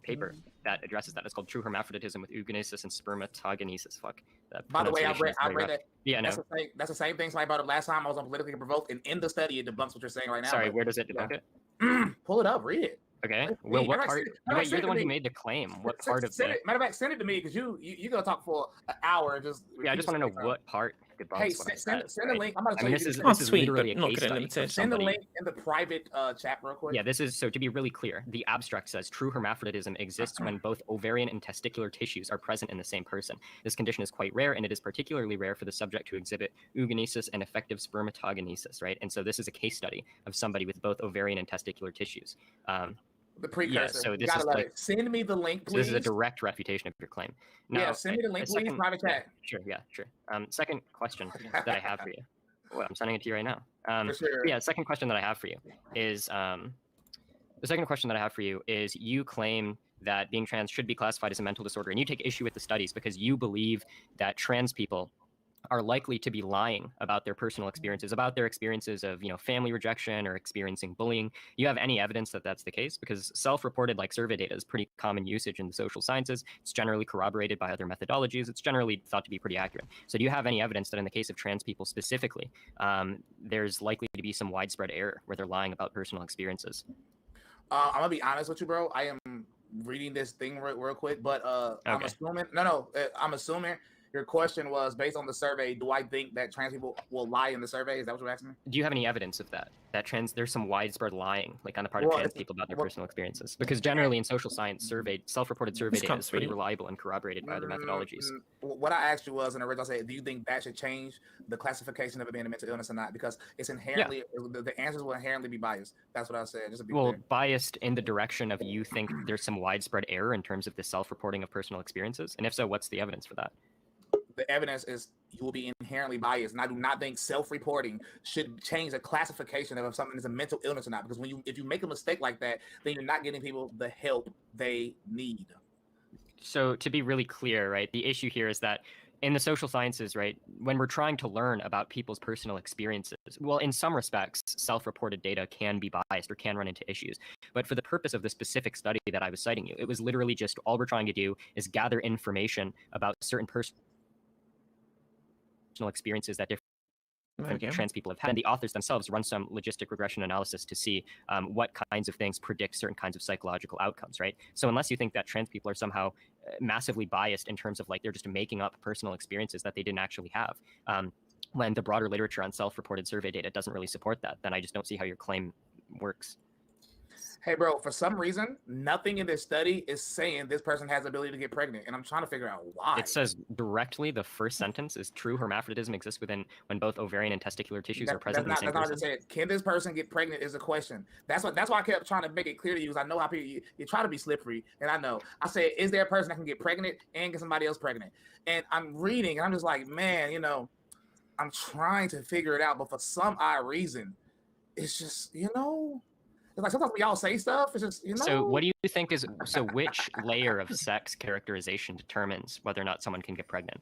paper that addresses that. It's called True Hermaphroditism with Eugenesis and Spermatogenesis. Fuck. By the way, I read rough. that. Yeah, no. That's the same thing somebody brought up last time I was on Politically Provoked, and in the study it debunks what you're saying right now. Sorry, where does it debunk it? Pull it up, read it. Okay. Wait, Well, what matter of part? fact, send it You're the one to who me. made the claim. What part of Send the? it. Matter of fact, send it to me because you gonna talk for an hour and just. Yeah, I just want to know what part debunks Hey, what I send said. the right? link. I'm gonna I tell mean, you. this Oh, is sweet, literally a but not case gonna study limit from it. Send the somebody. link in the private chat real quick. Yeah, this is so to be really clear, the abstract says true hermaphroditism exists when both ovarian and testicular tissues are present in the same person. This condition is quite rare, and it is particularly rare for the subject to exhibit eugenesis and effective spermatogenesis, right? And so this is a case study of somebody with both ovarian and testicular tissues. The precursor. so You this gotta is love like- it. Send me the link, So please. this is a direct refutation of your claim. Now, Yeah, send me the link, please. Private chat. Sure. Second question that I have for you. Well, I'm sending it to you right now. For sure. Yeah, second question that I have for you is you claim that being trans should be classified as a mental disorder, and you take issue with the studies because you believe that trans people are likely to be lying about their personal experiences, about their experiences of, family rejection or experiencing bullying. You have any evidence that that's the case? Because self-reported survey data is pretty common usage in the social sciences. It's generally corroborated by other methodologies. It's generally thought to be pretty accurate. So do you have any evidence that in the case of trans people specifically, there's likely to be some widespread error where they're lying about personal experiences? I'm gonna be honest with you, bro. I am reading this thing real quick, but I'm Okay. assuming. I'm assuming your question was based on the survey. Do I think that trans people will lie in the survey? Is that what you're asking me? Do you have any evidence of that? That there's some widespread lying, on the part of Well, trans people about their personal experiences? Because generally in social science, self-reported survey This data can't is pretty be. reliable and corroborated by other methodologies. What I asked you was in the original, I said, do you think that should change the classification of it being a mental illness or not? Because it's inherently the answers will inherently be biased. That's what I said. Just to be Well, clear. biased in the direction of you think there's some widespread error in terms of the self-reporting of personal experiences? And if so, what's the evidence for that? The evidence is you will be inherently biased, and I do not think self-reporting should change the classification of if something is a mental illness or not. Because if you make a mistake like that, then you're not getting people the help they need. So to be really clear, right, the issue here is that in the social sciences, right, when we're trying to learn about people's personal experiences, well, in some respects, self-reported data can be biased or can run into issues. But for the purpose of the specific study that I was citing you, it was literally just all we're trying to do is gather information about certain personal experiences that different trans people have had. And the authors themselves run some logistic regression analysis to see what kinds of things predict certain kinds of psychological outcomes, right? So unless you think that trans people are somehow massively biased in terms of they're just making up personal experiences that they didn't actually have, when the broader literature on self-reported survey data doesn't really support that, then I just don't see how your claim works. Hey, bro, for some reason, nothing in this study is saying this person has the ability to get pregnant, and I'm trying to figure out why. It says directly, the first sentence is true hermaphroditism exists when both ovarian and testicular tissues are present in the same person. That's not what I said. Can this person get pregnant is a question. That's why I kept trying to make it clear to you, because I know how people, you try to be slippery, and I know. I said, is there a person that can get pregnant and get somebody else pregnant? And I'm reading, and I'm just like, man, you know, I'm trying to figure it out, but for some odd reason, it's just, you know, it's like sometimes we all say stuff. It's just, you know. So what do you think is, so which layer of sex characterization determines whether or not someone can get pregnant?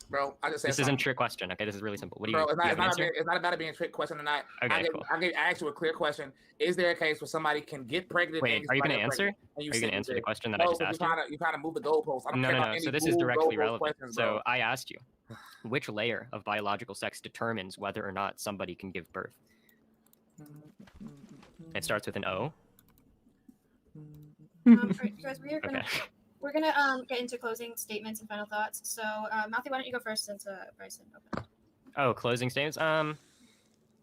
Bro, I just said this isn't a trick question. Okay, this is really simple. What do you? Bro, it's not about it being a trick question or not. Okay, cool. I asked you a clear question. Is there a case where somebody can get pregnant? Wait, are you going to answer? Are you going to answer the question that I just asked you? You kind of move the goalposts. No. So this is directly relevant. So I asked you, which layer of biological sex determines whether or not somebody can give birth? It starts with an O. Guys, we're gonna get into closing statements and final thoughts. So, Matthew, why don't you go first since Bryson opened? Oh, closing statements.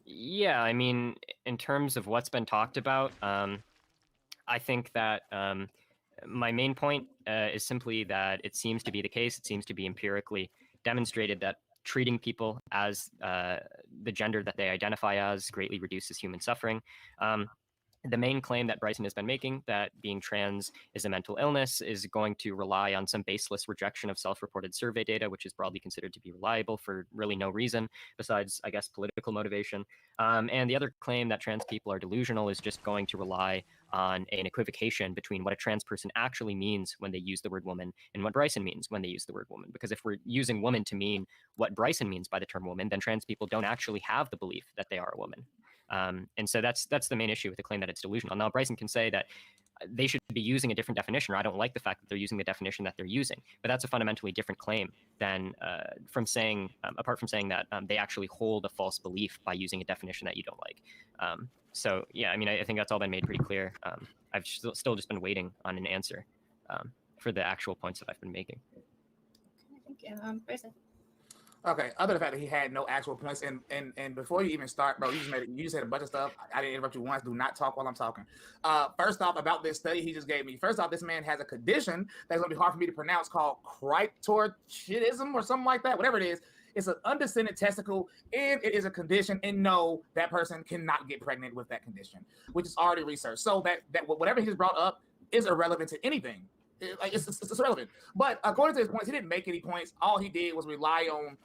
Yeah, I mean, in terms of what's been talked about, I think that my main point is simply that it seems to be the case. It seems to be empirically demonstrated that treating people as the gender that they identify as greatly reduces human suffering. The main claim that Bryson has been making, that being trans is a mental illness, is going to rely on some baseless rejection of self-reported survey data, which is broadly considered to be reliable for really no reason besides, I guess, political motivation. And the other claim that trans people are delusional is just going to rely on an equivocation between what a trans person actually means when they use the word woman and what Bryson means when they use the word woman. Because if we're using woman to mean what Bryson means by the term woman, then trans people don't actually have the belief that they are a woman. And so that's the main issue with the claim that it's delusional. Now, Bryson can say that they should be using a different definition, or I don't like the fact that they're using the definition that they're using. But that's a fundamentally different claim than from saying, apart from saying that they actually hold a false belief by using a definition that you don't like. So, yeah, I mean, I think that's all been made pretty clear. I've still just been waiting on an answer for the actual points that I've been making. Thank you. Bryson. Okay, other than the fact that he had no actual points, and before you even start, bro, you just said a bunch of stuff. I didn't interrupt you once. Do not talk while I'm talking. First off, about this study he just gave me. First off, this man has a condition that's going to be hard for me to pronounce called cryptorchidism or something like that, whatever it is. It's an undescended testicle, and it is a condition, and no, that person cannot get pregnant with that condition, which is already researched. So that whatever he just brought up is irrelevant to anything. It's irrelevant. But according to his points, he didn't make any points. All he did was rely on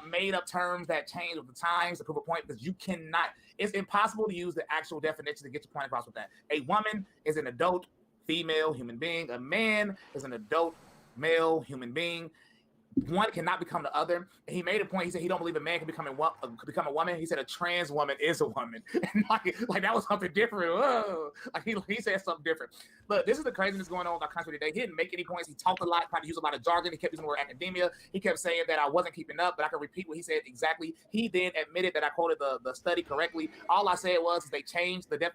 made-up terms that change with the times to prove a point, because you cannot. It's impossible to use the actual definition to get your point across with that. A woman is an adult female human being. A man is an adult male human being. One cannot become the other. And he made a point. He said he don't believe a man can become a woman. He said a trans woman is a woman. And like that was something different. Whoa. Like he said something different. But this is the craziness going on with our country today. He didn't make any points. He talked a lot, tried to use a lot of jargon. He kept using the word academia. He kept saying that I wasn't keeping up, but I can repeat what he said exactly. He then admitted that I quoted the study correctly. All I said was they changed the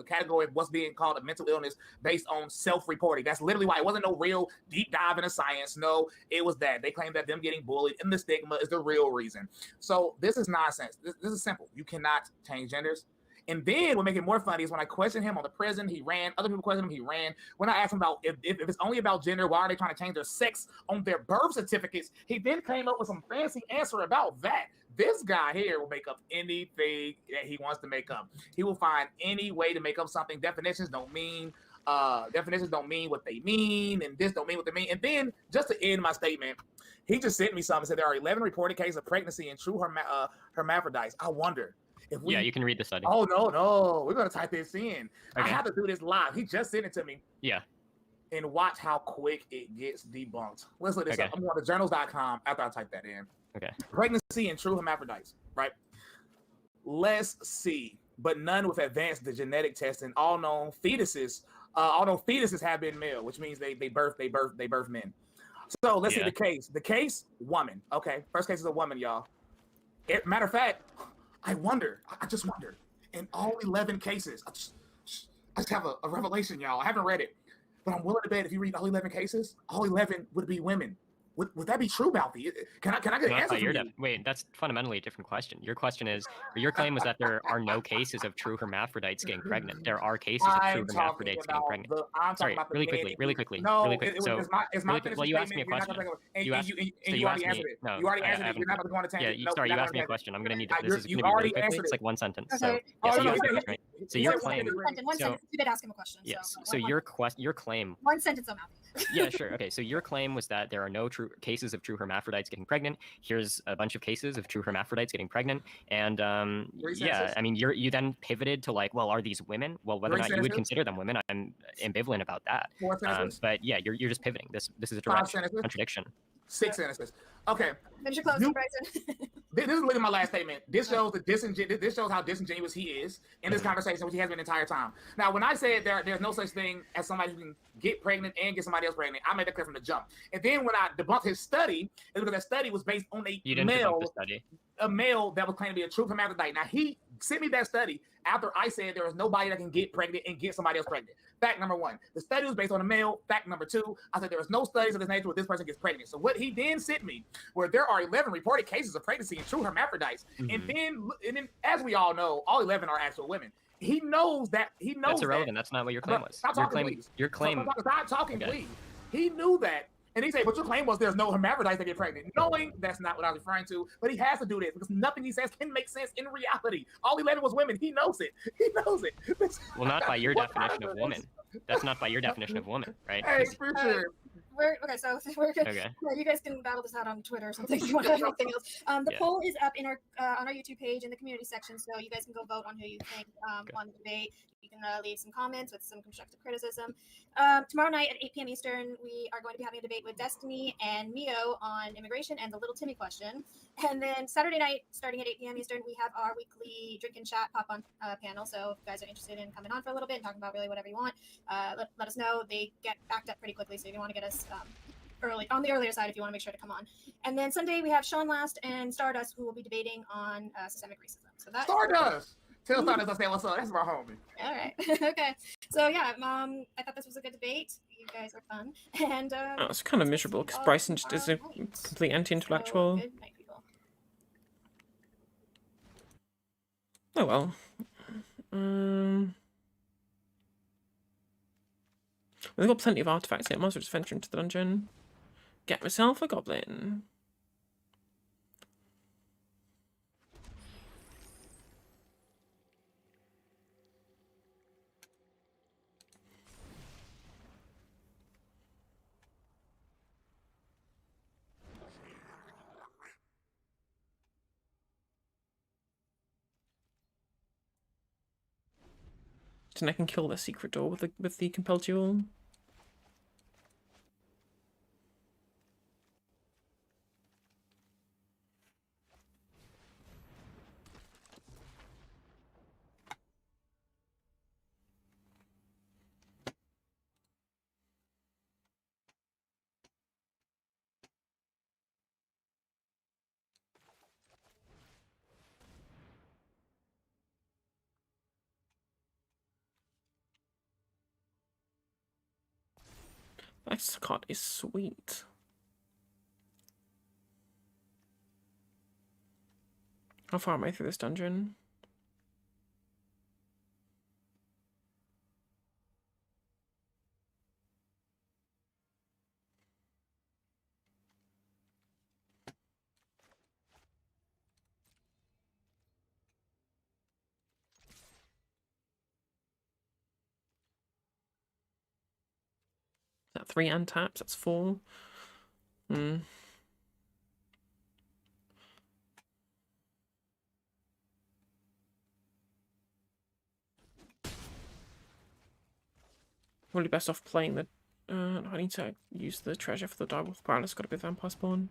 category of what's being called a mental illness based on self-reporting. That's literally why. It wasn't no real deep dive into science. No, it was that they claim that them getting bullied and the stigma is the real reason. So this is nonsense. This is simple. You cannot change genders. And then what make it more funny is when I questioned him on the prison, he ran. Other people questioned him, he ran. When I asked him about if it's only about gender, why are they trying to change their sex on their birth certificates? He then came up with some fancy answer about that. This guy here will make up anything that he wants to make up. He will find any way to make up something. Definitions don't mean what they mean, and this don't mean what they mean. And then, just to end my statement, he just sent me something. Said there are 11 reported cases of pregnancy in true hermaphrodites. I wonder if we. Yeah, you can read the study. Oh no, we're gonna type this in. Okay. I have to do this live. He just sent it to me. Yeah. And watch how quick it gets debunked. Let's look this up. I'm going to journals.com after I type that in. Okay. Pregnancy in true hermaphrodites. Right. Let's see. But none with advanced genetic testing. All known fetuses have been male, which means they birth men. So let's see the case. The case, woman. Okay, first case is a woman, y'all. Matter of fact, I just wonder. In all 11 cases, I just have a revelation, y'all. I haven't read it, but I'm willing to bet if you read all 11 cases, all 11 would be women. Would that be true, Malfi? Can I get an Not answer by from your you? wait, that's fundamentally a different question. Your question is, or your claim was that there are no cases of true hermaphrodites getting pregnant. There are cases of true I'm talking hermaphrodites getting about pregnant. the. I'm talking Sorry, about the really men. quickly, really quickly, No, really quick. So, it's really my quick. finishing Well, you asked me a statement. You're not question. gonna and You asked. So you you already asked answered me. it. No, You already I answered it. haven't. You're not about to go on a Yeah, tangent. you, No, sorry, you're you not asked me a going on a question. I'm gonna need. tangent. This is You gonna be really already quickly. answered It's it. like one sentence. Okay. So Oh, yes, no, you no, asked he me a said- question, right? he- So he your said claim. One So sentence. You did ask him a question. yes. So So your claim. one sentence on Malfi. Yeah, sure. Okay, so your claim was that there are no true cases of true hermaphrodites getting pregnant. Here's a bunch of cases of true hermaphrodites getting pregnant, and Three yeah, sentences? I mean, you then pivoted to like, well, are these women? Well, whether or Three not you would sentences? consider them women, I'm ambivalent about that. Four sentences? But yeah, you're just pivoting. This is a Five direct sentences? contradiction. 6 sentences. Okay. Finish your closing, Bryson. This is literally my last statement. This shows this shows how disingenuous he is in this conversation, which he has been the entire time. Now, when I said there's no such thing as somebody who can get pregnant and get somebody else pregnant, I made that clear from the jump. And then when I debunked his study, it's because that study was based on You didn't debunk the study. a male that was claiming to be a true hermaphrodite. Now, he sent me that study after I said there is nobody that can get pregnant and get somebody else pregnant. Fact number one, the study was based on a male. Fact number two, I said there is no studies of this nature where this person gets pregnant. So what he then sent me, where there are 11 reported cases of pregnancy in true hermaphrodites, and then as we all know, all 11 are actual women. He knows that. He knows That's irrelevant. that. That's not what your claim was. Stop Your talking, claim. please. Your claim. Stop talking, Okay. please. He knew that. And he said, but your claim was there's no hermaphrodites that get pregnant. Knowing that's not what I was referring to, but he has to do this because nothing he says can make sense in reality. All 11 was women. He knows it. He knows it. Well, not by your What definition of woman. That's not by your definition of woman, right? Hey, 'Cause- for sure. So we're good. Okay. Yeah, you guys can battle this out on Twitter or something if you want to anything else. The Yeah. poll is up in our on our YouTube page in the community section, so you guys can go vote on who you think on the debate. You can leave some comments with some constructive criticism. Tomorrow night at 8 p.m. Eastern, we are going to be having a debate with Destiny and Mio on immigration and the Little Timmy question. And then Saturday night, starting at 8 p.m. Eastern, we have our weekly drink and chat pop on panel. So if you guys are interested in coming on for a little bit and talking about really whatever you want, let us know. They get backed up pretty quickly, so if you want to get us early on the earlier side, if you want to make sure to come on. And then Sunday we have Sean Last and Stardust, who will be debating on systemic racism. So that Stardust. Tell Stardust I say what's up. That's my homie. all right. Okay. So yeah, I thought this was a good debate. You guys are fun. And Oh, it's kind of miserable because Bryson just is a complete anti-intellectual. Good night, people. Oh well. We've got plenty of artifacts here. Might as well just venture into the dungeon. Get myself a goblin. Then I can kill the secret door with the compelled duel. That card is sweet. How far am I through this dungeon? Is that 3 untaps? That's 4. Probably best off playing the... I need to use the treasure for the direwolf power. It's got to be vampire spawn.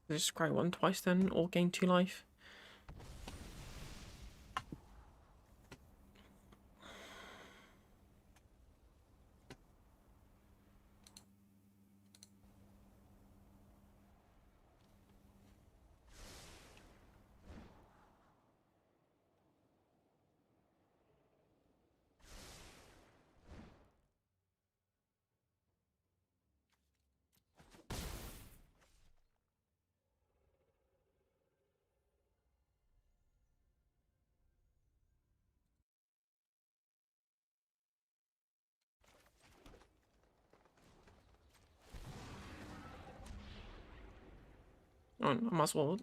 Just scry 1 twice then, or gain 2 life. Oh, I might as well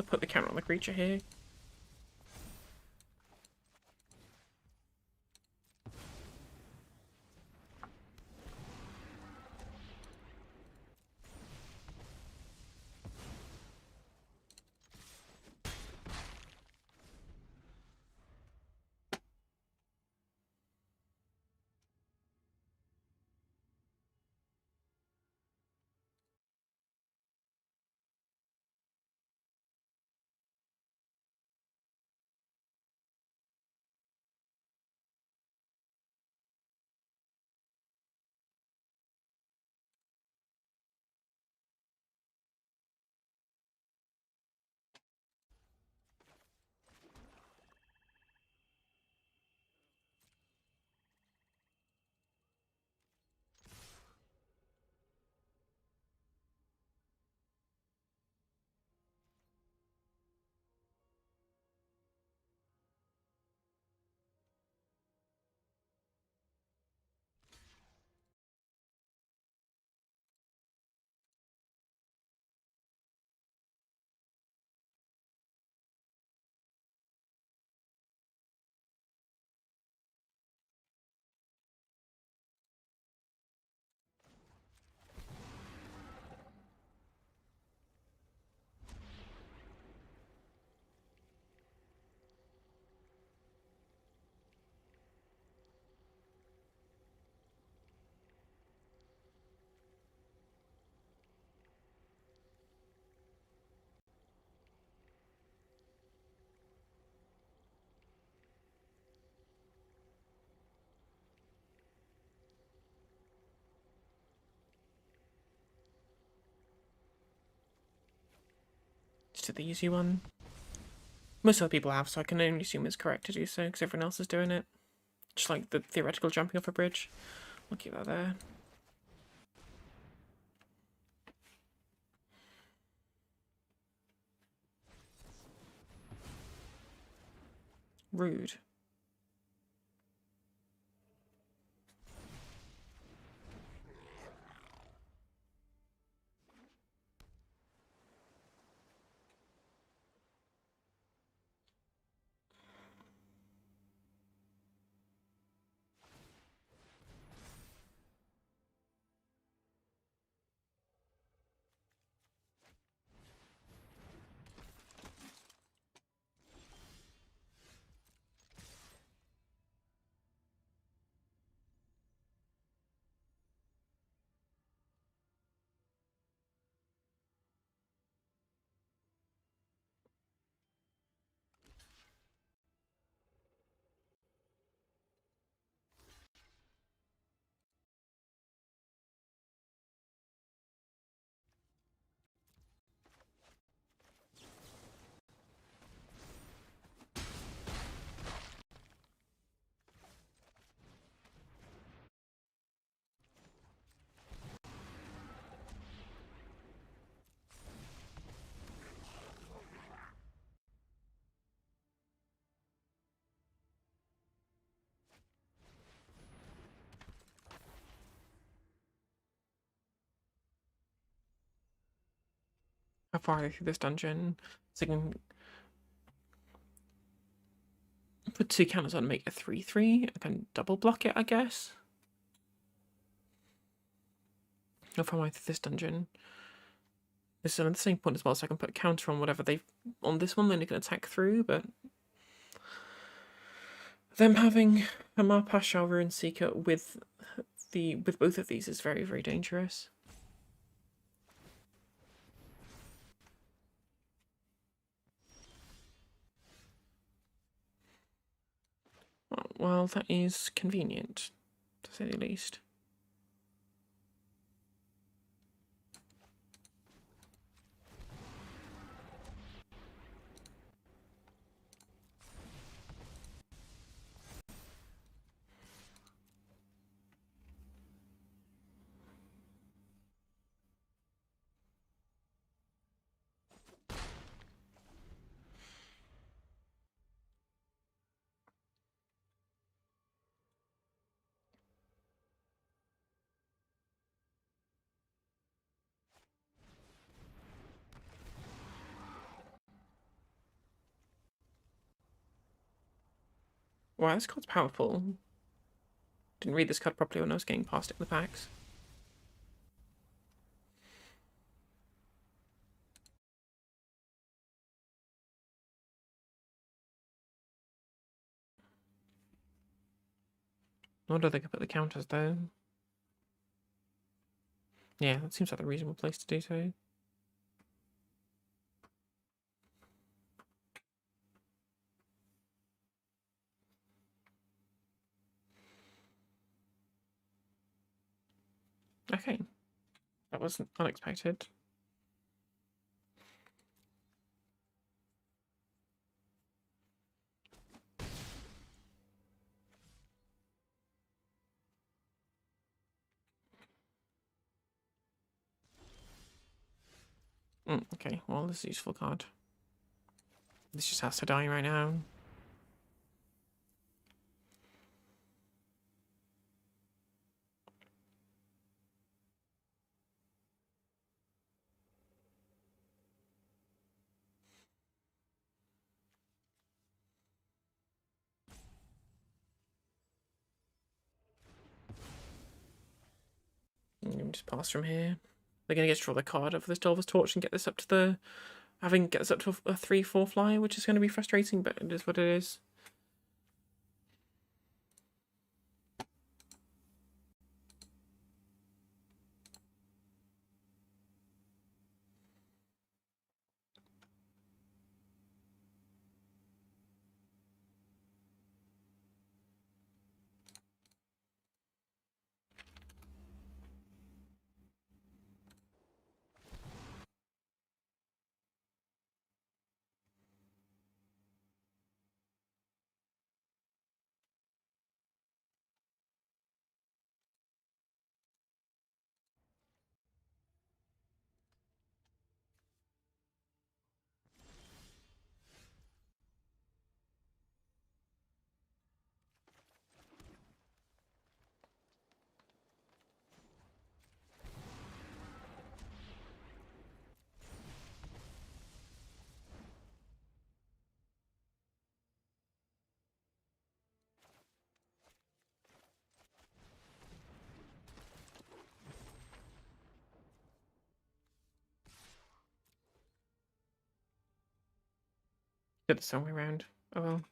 put the counter on the creature here. Just did the easy one. Most other people have, so I can only assume it's correct to do so, because everyone else is doing it. Just like the theoretical jumping off a bridge. I'll keep that there. Rude. How far are they through this dungeon? So I can put 2 counters on and make a 3/3. I can double block it, I guess. How far am I through this dungeon? This is at the same point as well, so I can put a counter on whatever they've on this one, then they can attack through, but them having a Marpashal Ruin Seeker with both of these is very, very dangerous. well, that is convenient, to say the least. Wow, this card's powerful. Didn't read this card properly when I was getting past it in the packs. I wonder if they could put the counters though. Yeah, that seems like a reasonable place to do so. Okay. That was unexpected. Okay, well, this is a useful card. This just has to die right now. Just pass from here. They're gonna get to draw the card up for this Delver's Torch and get this up to the... get this up to a 3/4 flyer, which is going to be frustrating, but it is what it is. Get this all the way around. Oh well.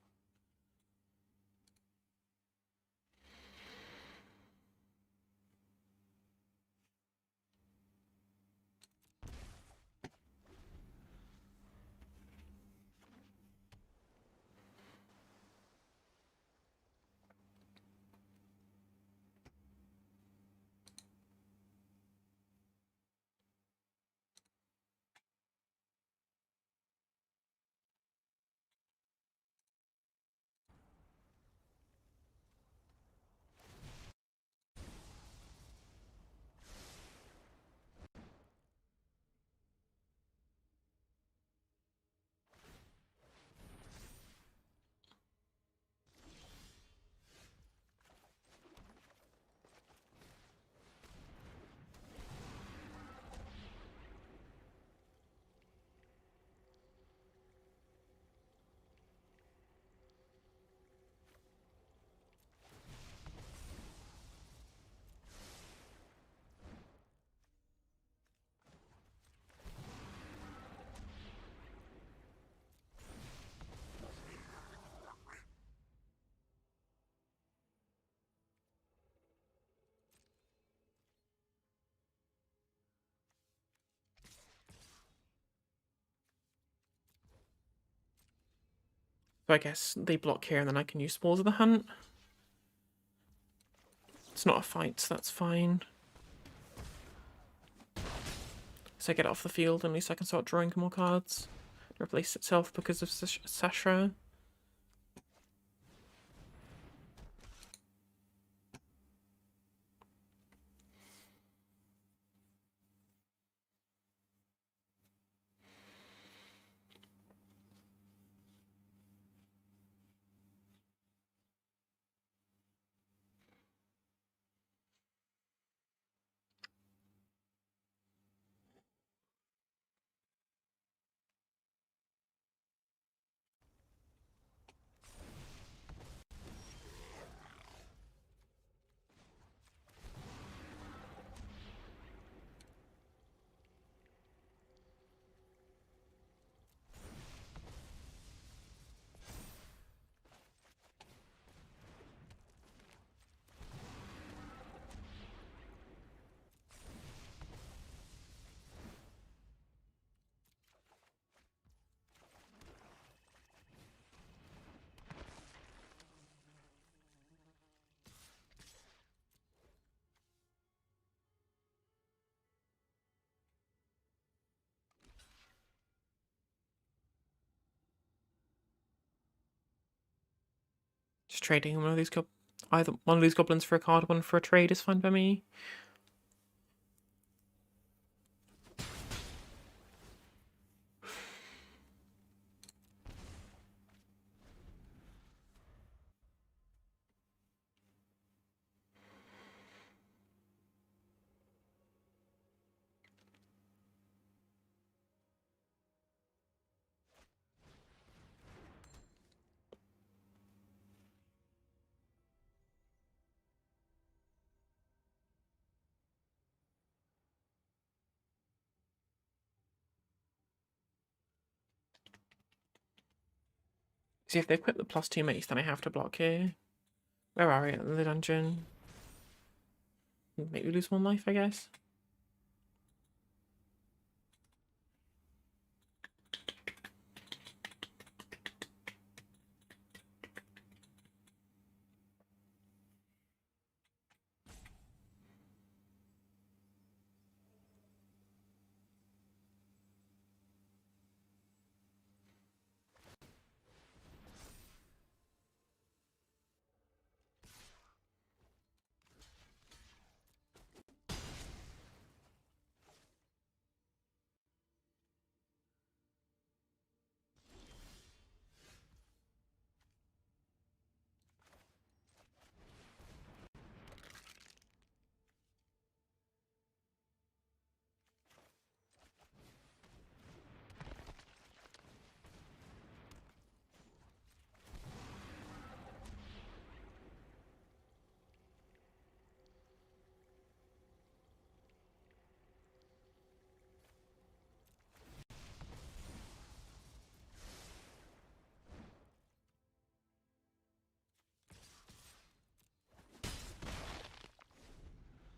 So I guess they block here and then I can use Spores of the Hunt. It's not a fight, so that's fine. So I get it off the field, and at least I can start drawing more cards. It replaces itself because of Sashra. Just trading one of these either one of these goblins for a card, one for a trade is fine by me. See, if they equip the +2 mace, then I have to block here. Where are we at the dungeon? Maybe lose 1 life, I guess.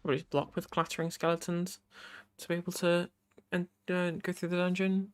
Probably just block with clattering skeletons to be able to go through the dungeon.